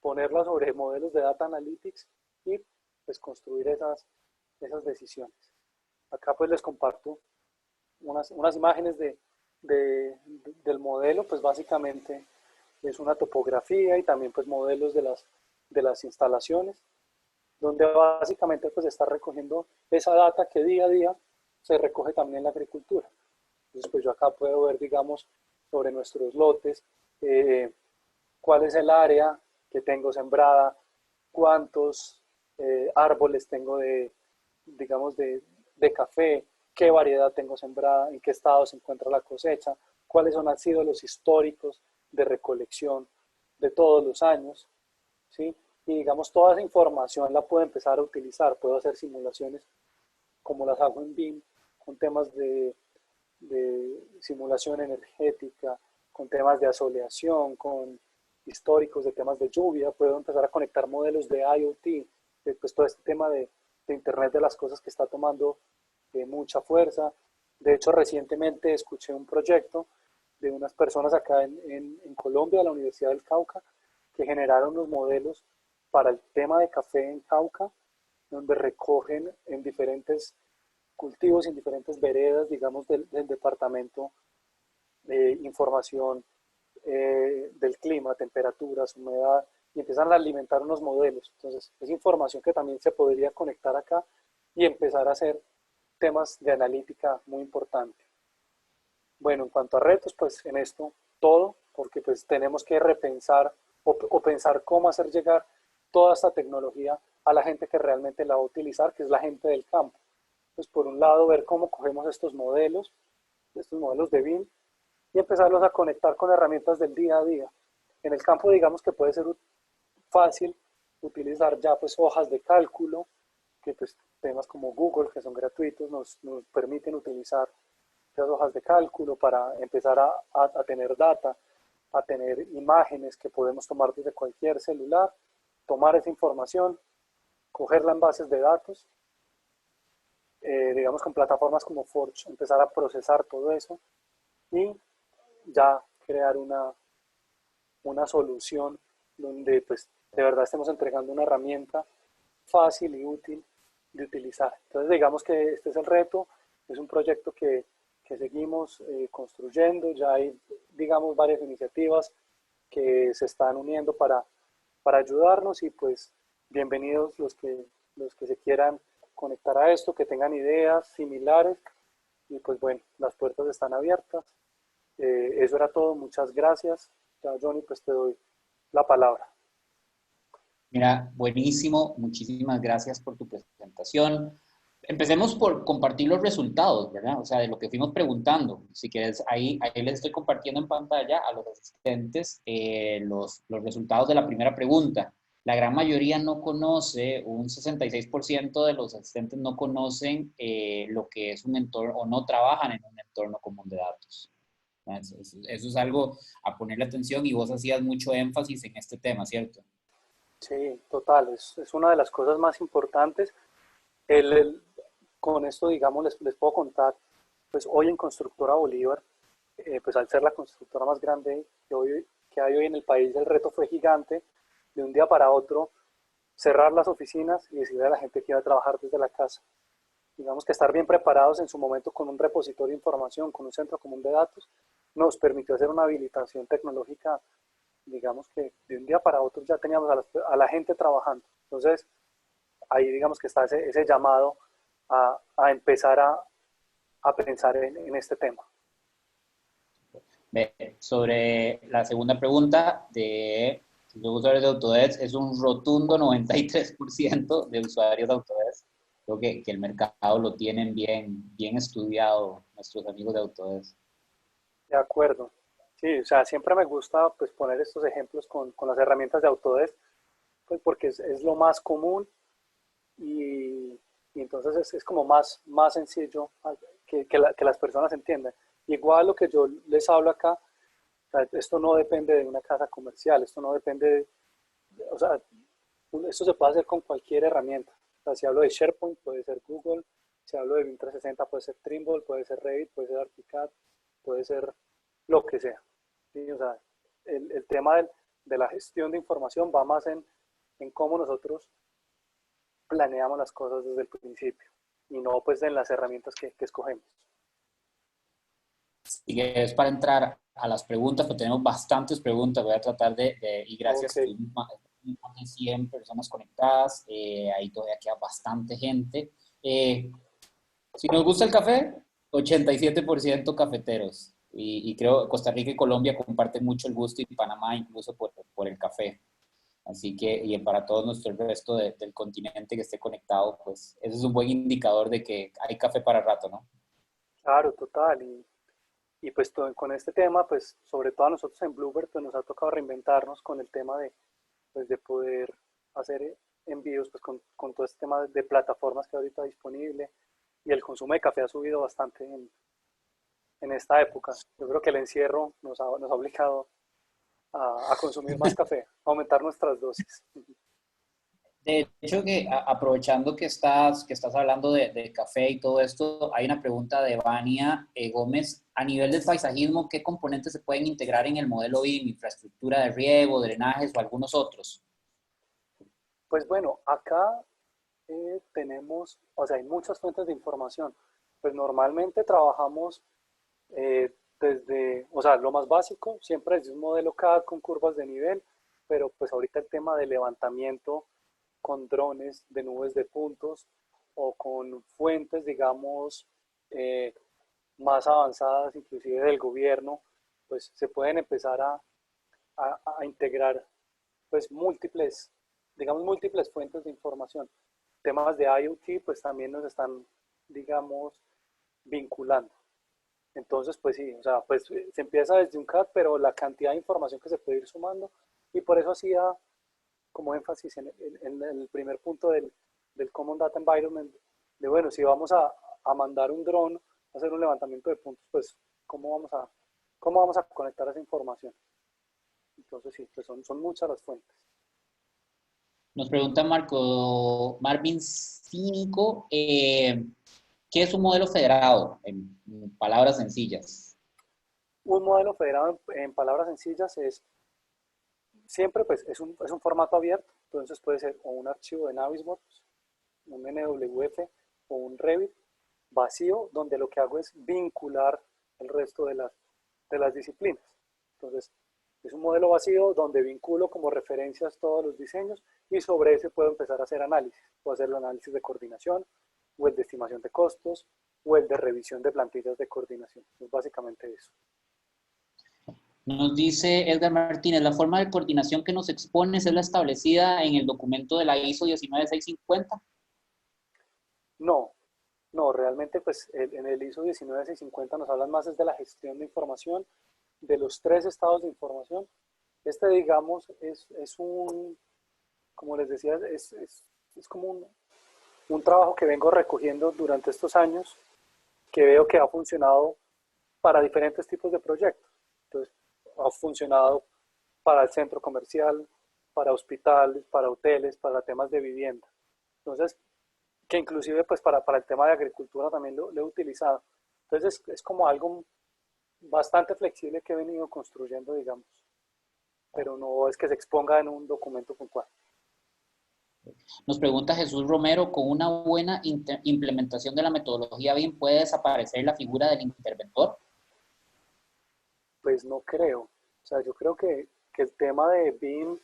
ponerla sobre modelos de data analytics y pues construir esas decisiones. Acá pues les comparto unas imágenes del modelo, pues básicamente es una topografía y también pues modelos de las instalaciones, donde básicamente pues está recogiendo esa data que día a día se recoge también en la agricultura. Entonces pues yo acá puedo ver, digamos, sobre nuestros lotes, cuál es el área que tengo sembrada, cuántos árboles tengo digamos, de café, qué variedad tengo sembrada, en qué estado se encuentra la cosecha, cuáles han sido los históricos de recolección de todos los años, ¿sí? Y digamos, toda esa información la puedo empezar a utilizar, puedo hacer simulaciones como las hago en BIM, con temas de simulación energética, con temas de asoleación, con históricos de temas de lluvia, puedo empezar a conectar modelos de IoT, pues todo este tema de Internet de las cosas que está tomando mucha fuerza. De hecho, recientemente escuché un proyecto de unas personas acá en Colombia, de la Universidad del Cauca, que generaron unos modelos para el tema de café en Cauca, donde recogen en diferentes cultivos, en diferentes veredas, digamos, del departamento, información del clima, temperaturas, humedad, y empiezan a alimentar unos modelos. Entonces, es información que también se podría conectar acá y empezar a hacer temas de analítica muy importantes. Bueno, en cuanto a retos, pues en esto todo, porque pues tenemos que repensar o pensar cómo hacer llegar toda esta tecnología a la gente que realmente la va a utilizar, que es la gente del campo. Pues por un lado, ver cómo cogemos estos modelos de BIM, y empezarlos a conectar con herramientas del día a día. En el campo, digamos que puede ser fácil utilizar ya pues hojas de cálculo, que pues temas como Google, que son gratuitos, nos permiten utilizar esas hojas de cálculo para empezar a tener data, a tener imágenes que podemos tomar desde cualquier celular, tomar esa información, cogerla en bases de datos, digamos con plataformas como Forge, empezar a procesar todo eso y ya crear una solución donde pues de verdad estemos entregando una herramienta fácil y útil de utilizar. Entonces digamos que este es el reto, es un proyecto que seguimos construyendo, ya hay digamos varias iniciativas que se están uniendo para ayudarnos, y pues bienvenidos los que se quieran conectar a esto, que tengan ideas similares, y pues bueno, las puertas están abiertas. Eso era todo, muchas gracias. Ya, Johnny, pues te doy la palabra. Mira, buenísimo, muchísimas gracias por tu presentación. Empecemos por compartir los resultados, ¿verdad? O sea, de lo que fuimos preguntando. Si quieres, ahí les estoy compartiendo en pantalla a los asistentes los resultados de la primera pregunta. La gran mayoría no conoce, un 66% de los asistentes no conocen lo que es un entorno o no trabajan en un entorno común de datos. Eso es algo a ponerle atención, y vos hacías mucho énfasis en este tema, ¿cierto? Sí, total, es una de las cosas más importantes. Con esto, digamos, les puedo contar, pues hoy en Constructora Bolívar pues al ser la constructora más grande que hay hoy en el país, el reto fue gigante de un día para otro cerrar las oficinas y decirle a la gente que iba a trabajar desde la casa. Digamos que estar bien preparados en su momento con un repositorio de información, con un centro común de datos, nos permitió hacer una habilitación tecnológica, digamos que de un día para otro ya teníamos a la gente trabajando. Entonces, ahí digamos que está ese llamado a empezar a pensar en este tema. Sobre la segunda pregunta de los usuarios de Autodesk, es un rotundo 93% de usuarios de Autodesk. Creo que el mercado lo tienen bien estudiado nuestros amigos de Autodesk. De acuerdo. Sí, o sea, siempre me gusta pues poner estos ejemplos con las herramientas de Autodesk, pues porque es lo más común y, y entonces es como más sencillo que las personas entiendan. Igual lo que yo les hablo acá, o sea, esto no depende de una casa comercial, esto no depende o sea, esto se puede hacer con cualquier herramienta. O sea, si hablo de SharePoint, puede ser Google, si hablo de Vim 360, puede ser Trimble, puede ser Revit, puede ser ArchiCAD, puede ser lo que sea. ¿Sí? O sea, el tema de la gestión de información va más en cómo nosotros planeamos las cosas desde el principio y no pues en las herramientas que escogemos. Y que es para entrar a las preguntas, porque tenemos bastantes preguntas. Voy a tratar y Ok, gracias, tuvimos más de 100 personas conectadas. Ahí todavía queda bastante gente. Si nos gusta el café, 87% cafeteros. Y creo que Costa Rica y Colombia comparten mucho el gusto y Panamá incluso por el café. Así que, y para todo nuestro resto del continente que esté conectado, pues eso es un buen indicador de que hay café para rato, ¿no? claro, total. Y pues con este tema, pues sobre todo a nosotros en Bluebird, pues nos ha tocado reinventarnos con el tema pues, de poder hacer envíos pues, con todo este tema de plataformas que ahorita disponible y el consumo de café ha subido bastante en esta época. Yo creo que el encierro nos ha obligado a consumir más café, a aumentar nuestras dosis. De hecho, aprovechando que estás hablando de café y todo esto, hay una pregunta de Vania Gómez. A nivel del paisajismo, ¿qué componentes se pueden integrar en el modelo BIM? ¿Infraestructura de riego, drenajes o algunos otros? Pues bueno, acá tenemos, o sea, hay muchas fuentes de información. Pues normalmente trabajamos desde, o sea, lo más básico, siempre es un modelo CAD con curvas de nivel, pero pues ahorita el tema de levantamiento con drones de nubes de puntos o con fuentes, digamos, eh, más avanzadas, inclusive del gobierno, pues se pueden empezar a integrar pues múltiples, digamos, múltiples fuentes de información. Temas de IoT pues también nos están, digamos, vinculando. Entonces, pues sí, o sea, pues se empieza desde un CAD, pero la cantidad de información que se puede ir sumando, y por eso hacía como énfasis en el primer punto del Common Data Environment, de bueno, si vamos a mandar un dron a hacer un levantamiento de puntos, pues cómo vamos a conectar esa información. Entonces sí, pues son muchas las fuentes. Nos pregunta Marvin Cínico, ¿qué es un modelo federado? En palabras sencillas. Un modelo federado en palabras sencillas es siempre pues es un formato abierto, entonces puede ser o un archivo de Navisworks, un NWF o un Revit vacío, donde lo que hago es vincular el resto de las disciplinas. Entonces, es un modelo vacío donde vinculo como referencias todos los diseños y sobre ese puedo empezar a hacer análisis. Puedo hacer el análisis de coordinación o el de estimación de costos o el de revisión de plantillas de coordinación. Es básicamente eso. Nos dice Edgar Martínez, la forma de coordinación que nos expones es la establecida en el documento de la ISO 19650. No, no, realmente pues en el ISO 19650 nos hablan más de la gestión de información, de los tres estados de información. Este, digamos, es un, como les decía, es como un trabajo que vengo recogiendo durante estos años, que veo que ha funcionado para diferentes tipos de proyectos. Entonces, ha funcionado para el centro comercial, para hospitales, para hoteles, para temas de vivienda. Entonces, que inclusive pues para el tema de agricultura también lo he utilizado. Entonces, es como algo bastante flexible que he venido construyendo, digamos, pero no es que se exponga en un documento puntual. Nos pregunta Jesús Romero, ¿con una buena implementación de la metodología BIM puede desaparecer la figura del interventor? Pues no creo. O sea, yo creo que el tema de BIM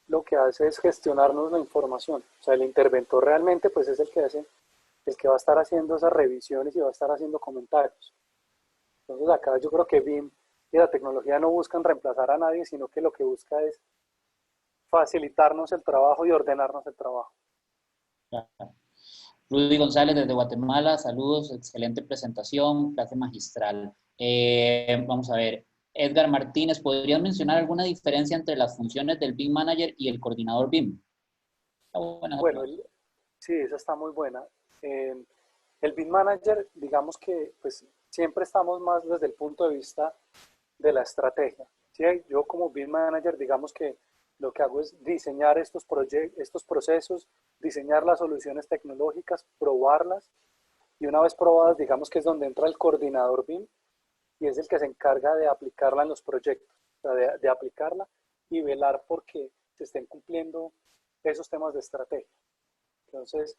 lo que hace es gestionarnos la información. O sea, el interventor realmente pues es el que hace, el que va a estar haciendo esas revisiones y va a estar haciendo comentarios. Entonces acá yo creo que BIM y la tecnología no buscan reemplazar a nadie, sino que lo que busca es facilitarnos el trabajo y ordenarnos el trabajo. Rudy González desde Guatemala, saludos, excelente presentación, clase magistral. Vamos a ver, Edgar Martínez, ¿podrías mencionar alguna diferencia entre las funciones del BIM Manager y el coordinador BIM? Está buena esa Bueno, pregunta. sí, esa está muy buena. El BIM Manager, digamos que pues siempre estamos más desde el punto de vista de la estrategia. ¿Sí? Yo como BIM Manager, digamos que lo que hago es diseñar estos procesos, diseñar las soluciones tecnológicas, probarlas y una vez probadas, digamos que es donde entra el coordinador BIM y es el que se encarga de aplicarla en los proyectos, o sea, de aplicarla y velar porque se estén cumpliendo esos temas de estrategia. Entonces,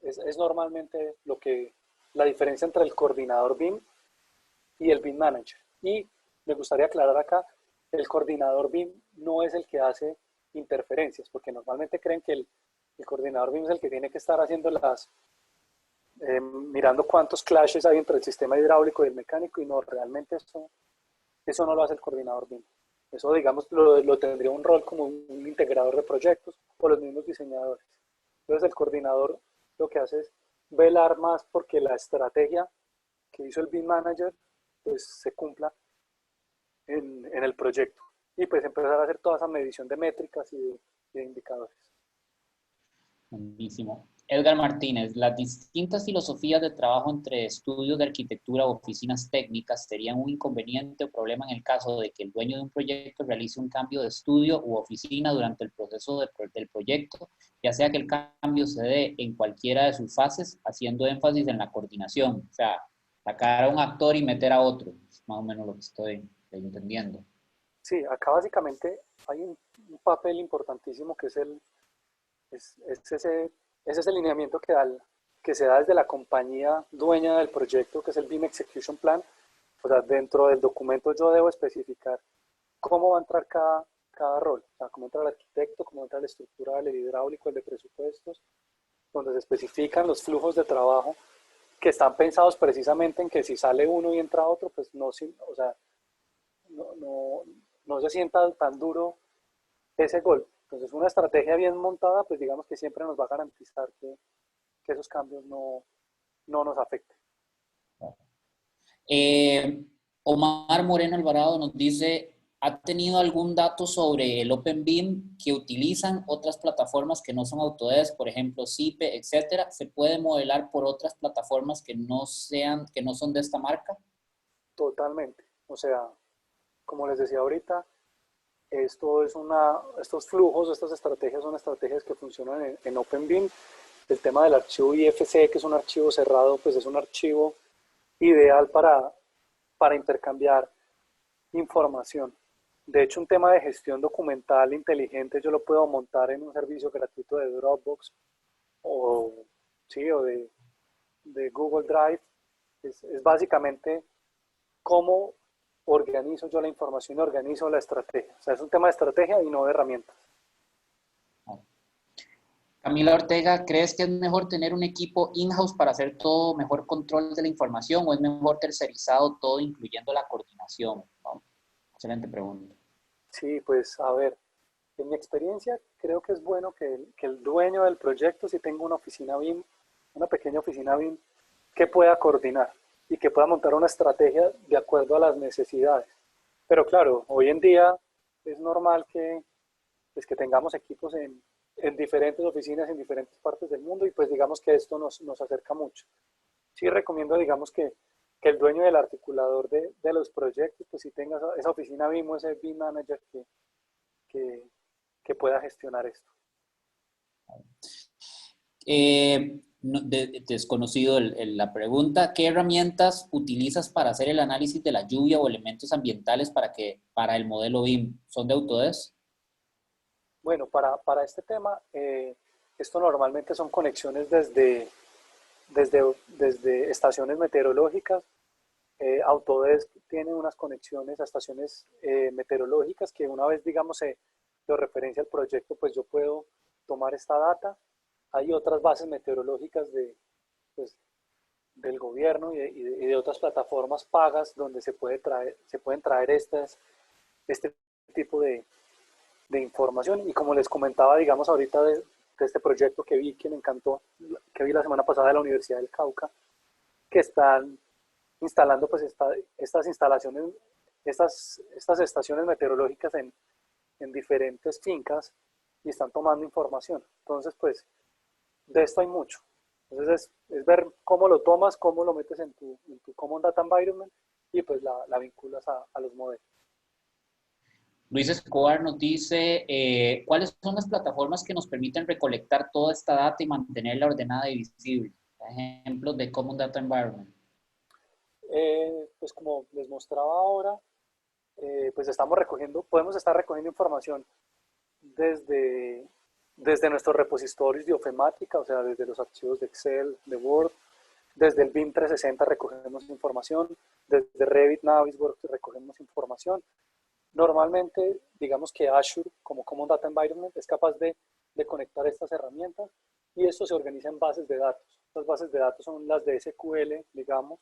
es normalmente la diferencia entre el coordinador BIM y el BIM Manager. Y me gustaría aclarar acá, el coordinador BIM no es el que hace interferencias, porque normalmente creen que el coordinador BIM es el que tiene que estar haciendo mirando cuántos clashes hay entre el sistema hidráulico y el mecánico, y no, realmente eso no lo hace el coordinador BIM. Eso, digamos, lo tendría un rol como un integrador de proyectos o los mismos diseñadores. Entonces, el coordinador lo que hace es velar más porque la estrategia que hizo el BIM Manager pues, se cumpla en el proyecto. Y pues empezar a hacer toda esa medición de métricas y de indicadores. Buenísimo. Edgar Martínez, las distintas filosofías de trabajo entre estudios de arquitectura o oficinas técnicas serían un inconveniente o problema en el caso de que el dueño de un proyecto realice un cambio de estudio u oficina durante el proceso del proyecto, ya sea que el cambio se dé en cualquiera de sus fases, haciendo énfasis en la coordinación, o sea, sacar a un actor y meter a otro, es más o menos lo que estoy entendiendo. Sí, acá básicamente hay un papel importantísimo que es ese lineamiento que se da desde la compañía dueña del proyecto, que es el BIM Execution Plan. O sea, dentro del documento yo debo especificar cómo va a entrar cada rol. O sea, cómo entra el arquitecto, cómo entra el estructural, el hidráulico, el de presupuestos, donde se especifican los flujos de trabajo que están pensados precisamente en que si sale uno y entra otro, pues no, o sea, no, no se sienta tan duro ese golpe. Entonces, una estrategia bien montada, pues digamos que siempre nos va a garantizar que esos cambios no nos afecten. Eh, Omar Moreno Alvarado nos dice, ¿ha tenido algún dato sobre el OpenBIM que utilizan otras plataformas que no son Autodesk, por ejemplo, Zipe, etcétera? ¿Se puede modelar por otras plataformas que no son de esta marca? Totalmente. O sea, como les decía ahorita, estos flujos, estas estrategias son estrategias que funcionan en OpenBIM. El tema del archivo IFC, que es un archivo cerrado, pues es un archivo ideal para intercambiar información. De hecho, un tema de gestión documental inteligente yo lo puedo montar en un servicio gratuito de Dropbox o, sí, o de Google Drive. Es básicamente cómo organizo yo la información y organizo la estrategia. O sea, es un tema de estrategia y no de herramientas. Camila Ortega, ¿crees que es mejor tener un equipo in-house para hacer todo mejor control de la información o es mejor tercerizado todo, incluyendo la coordinación? ¿No? Excelente pregunta. Sí, pues a ver, en mi experiencia creo que es bueno que el dueño del proyecto si tenga una oficina BIM, una pequeña oficina BIM que pueda coordinar y que pueda montar una estrategia de acuerdo a las necesidades. Pero claro, hoy en día es normal pues, que tengamos equipos en diferentes oficinas en diferentes partes del mundo y pues digamos que esto nos acerca mucho. Sí recomiendo, digamos, que el dueño del articulador de los proyectos, pues sí tenga esa oficina BIM o ese BIM manager que pueda gestionar esto. desconocido la pregunta. ¿Qué herramientas utilizas para hacer el análisis de la lluvia o elementos ambientales para el modelo BIM? ¿Son de Autodesk? Bueno, para este tema, esto normalmente son conexiones desde estaciones meteorológicas. Autodesk tiene unas conexiones a estaciones meteorológicas que una vez, digamos, lo referencia al proyecto, pues yo puedo tomar esta data. Hay otras bases meteorológicas pues, del gobierno y de otras plataformas pagas donde se pueden traer este tipo de información. Y como les comentaba, digamos, ahorita de este proyecto que vi, que me encantó, que vi la semana pasada de la Universidad del Cauca, que están instalando pues estas instalaciones, estas estaciones meteorológicas en diferentes fincas y están tomando información. Entonces, pues, de esto hay mucho. Entonces, es ver cómo lo tomas, cómo lo metes en tu Common Data Environment y pues la vinculas a los modelos. Luis Escobar nos dice, ¿cuáles son las plataformas que nos permiten recolectar toda esta data y mantenerla ordenada y visible? Ejemplos de Common Data Environment. Pues como les mostraba ahora, pues podemos estar recogiendo información desde, desde nuestros repositorios de Ofemática, o sea, desde los archivos de Excel, de Word, desde el BIM 360 recogemos información, desde Revit, Navisworks recogemos información. Normalmente, digamos que Azure, como Common Data Environment, es capaz de conectar estas herramientas y esto se organiza en bases de datos. Las bases de datos son las de SQL, digamos,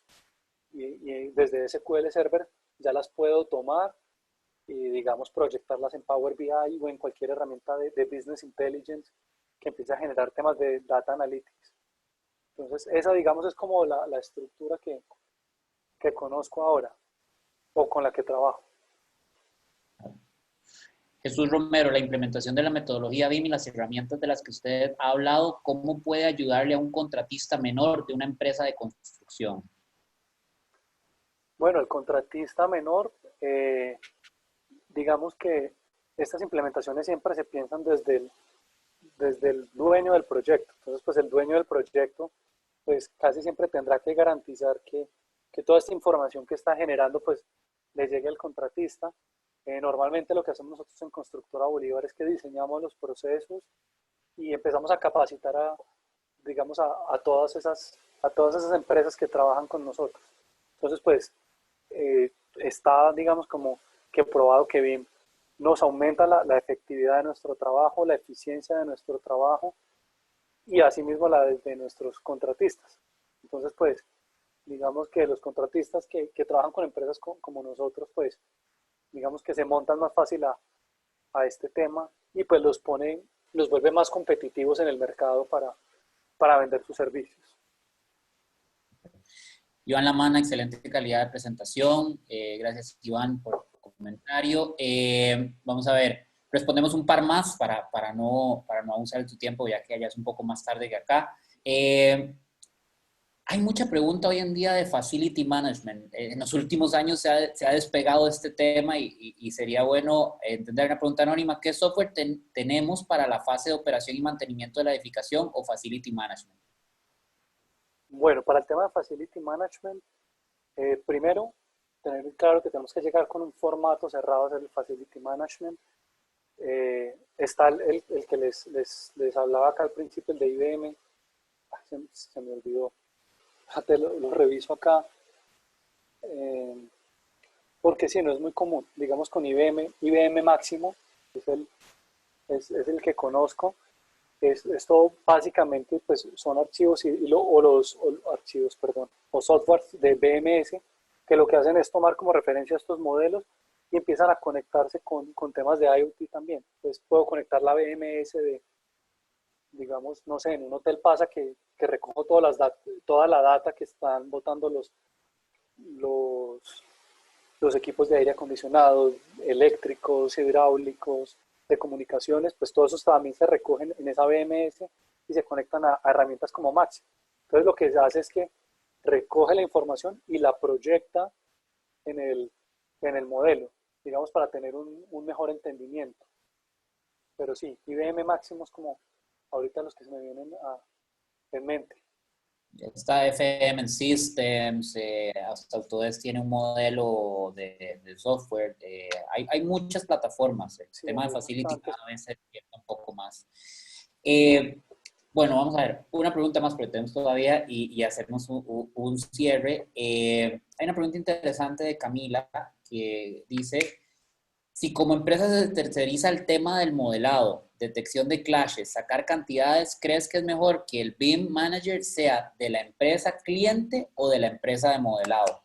y desde SQL Server ya las puedo tomar y, digamos, proyectarlas en Power BI o en cualquier herramienta de Business Intelligence que empiece a generar temas de Data Analytics. Entonces, esa, digamos, es como la estructura que conozco ahora o con la que trabajo. Jesús Romero, la implementación de la metodología BIM y las herramientas de las que usted ha hablado, ¿cómo puede ayudarle a un contratista menor de una empresa de construcción? Bueno, el contratista menor, digamos que estas implementaciones siempre se piensan desde el dueño del proyecto. Entonces, pues el dueño del proyecto, pues casi siempre tendrá que garantizar que toda esta información que está generando, pues le llegue al contratista. Normalmente lo que hacemos nosotros en Constructora Bolívar es que diseñamos los procesos y empezamos a capacitar digamos, a todas esas empresas que trabajan con nosotros. Entonces, pues, está, digamos, como que probado que BIM nos aumenta la efectividad de nuestro trabajo, la eficiencia de nuestro trabajo y asimismo la de nuestros contratistas. Entonces, pues, digamos que los contratistas que trabajan con empresas como nosotros, pues, digamos que se montan más fácil a este tema y pues los vuelve más competitivos en el mercado para vender sus servicios. Iván Lamana, excelente calidad de presentación. Gracias, Iván, por el comentario. Vamos a ver, respondemos un par más para no abusar de tu tiempo, ya que ya es un poco más tarde que acá. Hay mucha pregunta hoy en día de facility management. En los últimos años se ha despegado este tema y sería bueno entender una pregunta anónima. ¿Qué software tenemos para la fase de operación y mantenimiento de la edificación o facility management? Bueno, para el tema de Facility Management, primero, tener claro que tenemos que llegar con un formato cerrado a hacer el Facility Management. Está el que les hablaba acá al principio, el de IBM. Se me olvidó. Te lo reviso acá. Porque sí, no es muy común. Digamos con IBM Máximo, es el que conozco. Esto básicamente pues, son archivos o archivos, perdón, o software de BMS que lo que hacen es tomar como referencia estos modelos y empiezan a conectarse con temas de IoT también. Entonces puedo conectar la BMS digamos, no sé, en un hotel pasa que recojo toda la data que están botando los, los equipos de aire acondicionado, eléctricos, hidráulicos, de comunicaciones, pues todos esos también se recogen en esa BMS y se conectan a herramientas como Maxi. Entonces lo que se hace es que recoge la información y la proyecta en el modelo, digamos, para tener un mejor entendimiento. Pero sí, IBM Máximo es como ahorita los que se me vienen en mente. Está FM Systems, hasta Autodesk tiene un modelo de software. Hay muchas plataformas. El Sí, tema de hay Facility bastantes. cada vez se pierde un poco más. Eh, bueno, vamos a ver. Una pregunta más, pero tenemos todavía y hacemos un cierre. Hay una pregunta interesante de Camila que dice, si como empresa se terceriza el tema del modelado, detección de clashes, sacar cantidades, ¿crees que es mejor que el BIM manager sea de la empresa cliente o de la empresa de modelado?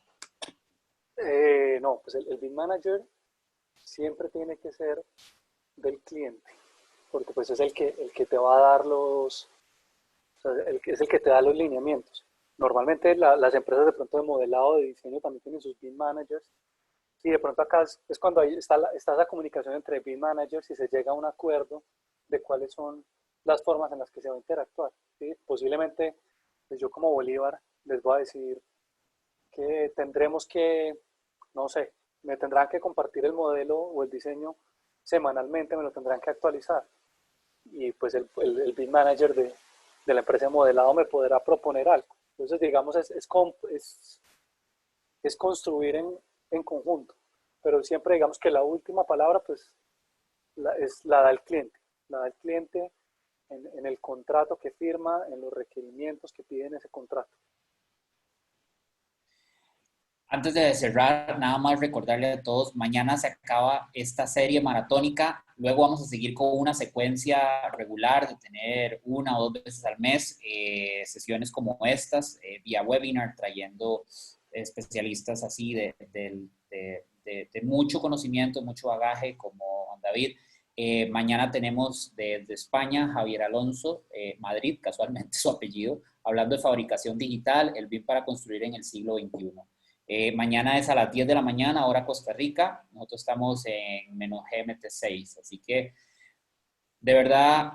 No, pues el BIM Manager siempre tiene que ser del cliente, porque pues es el que te va a dar o sea, es el que te da los lineamientos. Normalmente las empresas de pronto de modelado, de diseño también tienen sus BIM Managers, y de pronto acá es cuando ahí está, está esa comunicación entre BIM Managers y se llega a un acuerdo de cuáles son las formas en las que se va a interactuar. ¿Sí? Posiblemente, pues yo como Bolívar les voy a decir que tendremos que, no sé, me tendrán que compartir el modelo o el diseño semanalmente, me lo tendrán que actualizar. Y pues el BIM Manager de la empresa de modelado me podrá proponer algo. Entonces, digamos, es construir en conjunto, pero siempre digamos que la última palabra pues la da el cliente, la da el cliente en el contrato que firma, en los requerimientos que piden ese contrato. Antes de cerrar, nada más recordarle a todos, mañana se acaba esta serie maratónica, luego vamos a seguir con una secuencia regular de tener una o dos veces al mes sesiones como estas, vía webinar, trayendo especialistas así de mucho conocimiento, mucho bagaje, como Juan David. Mañana tenemos desde España Javier Alonso, Madrid, casualmente su apellido, hablando de fabricación digital, el BIM para construir en el siglo XXI. Mañana es a las 10 de la mañana, hora Costa Rica. Nosotros estamos en menos GMT6. Así que, de verdad,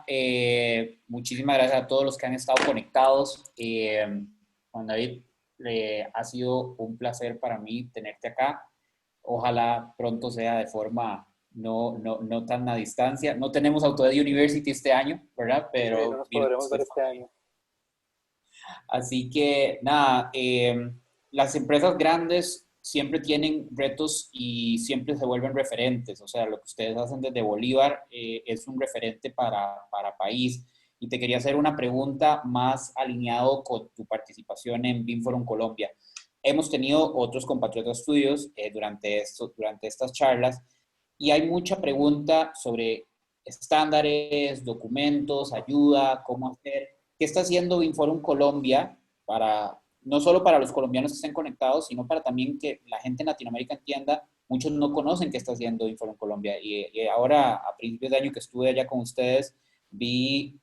muchísimas gracias a todos los que han estado conectados. Juan David, ha sido un placer para mí tenerte acá. Ojalá pronto sea de forma no tan a distancia. No tenemos Autodesk University este año, ¿verdad? Sí, no Pero nos podremos ver este año. así que nada, las empresas grandes siempre tienen retos y siempre se vuelven referentes. O sea, lo que ustedes hacen desde Bolívar es un referente para país. Y te quería hacer una pregunta más alineado con tu participación en BIMForum Colombia. Hemos tenido otros compatriotas tuyos durante estas charlas y hay mucha pregunta sobre estándares, documentos, ayuda, cómo hacer. ¿Qué está haciendo Inforum Colombia para, no solo para los colombianos que estén conectados, sino para también que la gente en Latinoamérica entienda? Muchos no conocen qué está haciendo Inforum Colombia. Y ahora, a principios de año que estuve allá con ustedes, vi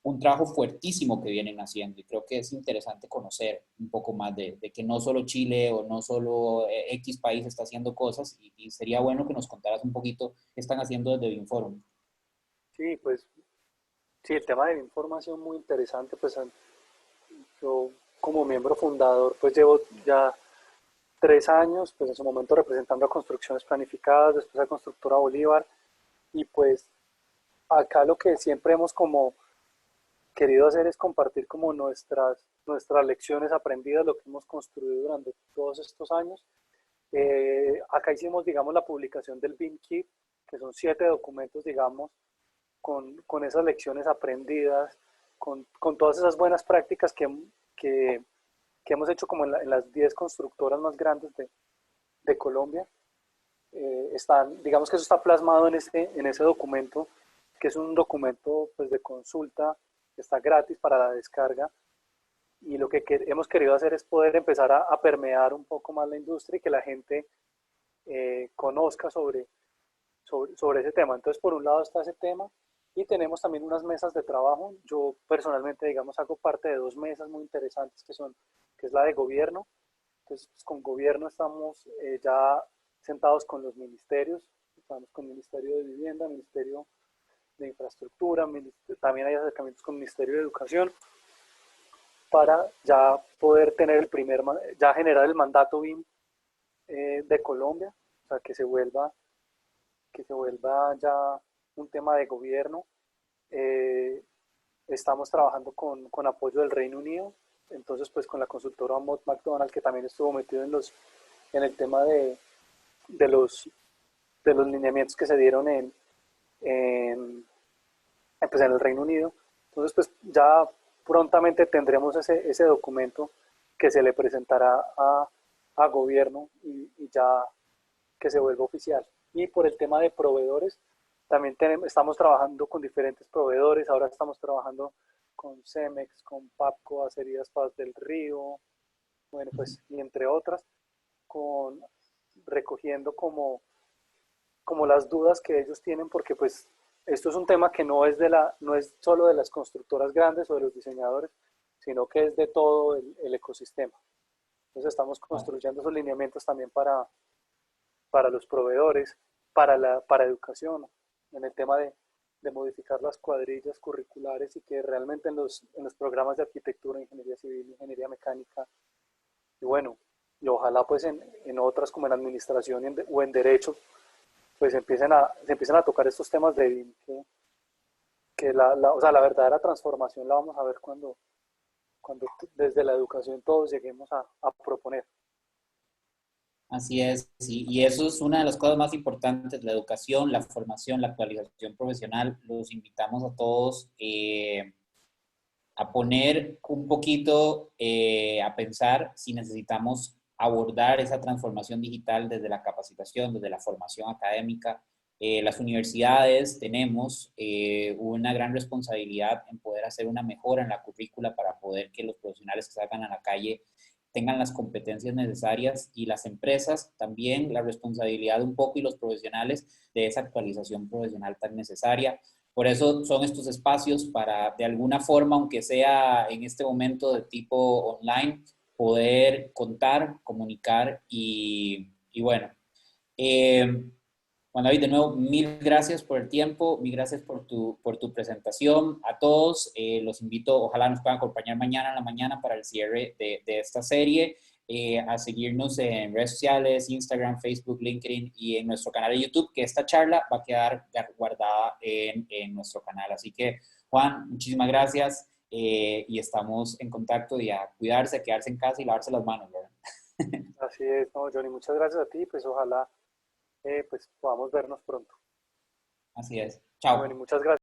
un trabajo fuertísimo que vienen haciendo y creo que es interesante conocer un poco más de que no solo Chile o no solo X país está haciendo cosas y sería bueno que nos contaras un poquito qué están haciendo desde Inforum. Sí, pues sí, el tema de la información muy interesante, pues yo como miembro fundador pues llevo ya 3 años, pues en su momento representando a construcciones planificadas, después a Constructora Bolívar, y pues acá lo que siempre hemos como querido hacer es compartir como nuestras lecciones aprendidas, lo que hemos construido durante todos estos años. Acá hicimos, digamos, la publicación del BIM Kit, que son 7 documentos, digamos, con esas lecciones aprendidas, con todas esas buenas prácticas que, que hemos hecho como en las 10 constructoras más grandes de Colombia. Digamos que eso está plasmado en ese documento, que es un documento pues, de consulta, que está gratis para la descarga. Y lo que hemos querido hacer es poder empezar a permear un poco más la industria y que la gente conozca sobre ese tema. Entonces, por un lado está ese tema y tenemos también unas mesas de trabajo. Yo personalmente, digamos, hago parte de 2 mesas muy interesantes que es la de gobierno. Entonces, pues, con gobierno estamos ya sentados con los ministerios, estamos con el Ministerio de Vivienda, Ministerio de Infraestructura, también hay acercamientos con el Ministerio de Educación para ya poder tener ya generar el mandato BIM de Colombia, o sea, que se vuelva ya un tema de gobierno. Eh, Estamos trabajando con apoyo del Reino Unido. entonces pues con la consultora Mott MacDonald, que también estuvo metido en el tema de los, de los lineamientos que se dieron en, pues en el Reino Unido. Entonces pues ya prontamente tendremos ese documento que se le presentará a gobierno y ya que se vuelva oficial. Y por el tema de proveedores, también estamos trabajando con diferentes proveedores. Ahora estamos trabajando con Cemex, con Papco, Acerías Paz del Río, bueno, pues, y entre otras, recogiendo como las dudas que ellos tienen, porque pues esto es un tema que no es solo de las constructoras grandes o de los diseñadores, sino que es de todo el ecosistema. Entonces estamos construyendo esos lineamientos también para los proveedores, para educación, en el tema de modificar las cuadrillas curriculares y que realmente en los programas de arquitectura, ingeniería civil, ingeniería mecánica, y bueno, y ojalá pues en otras como en administración o en derecho, pues se empiecen a tocar estos temas de BIM, que o sea, la verdadera transformación la vamos a ver cuando desde la educación todos lleguemos a proponer. Así es, sí, y eso es una de las cosas más importantes, la educación, la formación, la actualización profesional. Los invitamos a todos a poner un poquito, a pensar si necesitamos abordar esa transformación digital desde la capacitación, desde la formación académica. Las universidades tenemos una gran responsabilidad en poder hacer una mejora en la currícula para poder que los profesionales que salgan a la calle tengan las competencias necesarias, y las empresas también la responsabilidad un poco, y los profesionales, de esa actualización profesional tan necesaria. Por eso son estos espacios para, de alguna forma, aunque sea en este momento de tipo online, poder contar, comunicar y bueno. Eh, Juan David, de nuevo, mil gracias por el tiempo, mil gracias por tu presentación. A todos los invito, ojalá nos puedan acompañar mañana en la mañana para el cierre de esta serie, a seguirnos en redes sociales, Instagram, Facebook, LinkedIn y en nuestro canal de YouTube, que esta charla va a quedar guardada en nuestro canal. Así que, Juan, muchísimas gracias y estamos en contacto, y a cuidarse, a quedarse en casa y lavarse las manos, ¿verdad? Así es, no, Johnny, muchas gracias a ti, pues ojalá pues podamos vernos pronto. Así es. Bueno, y Chao. muchas gracias.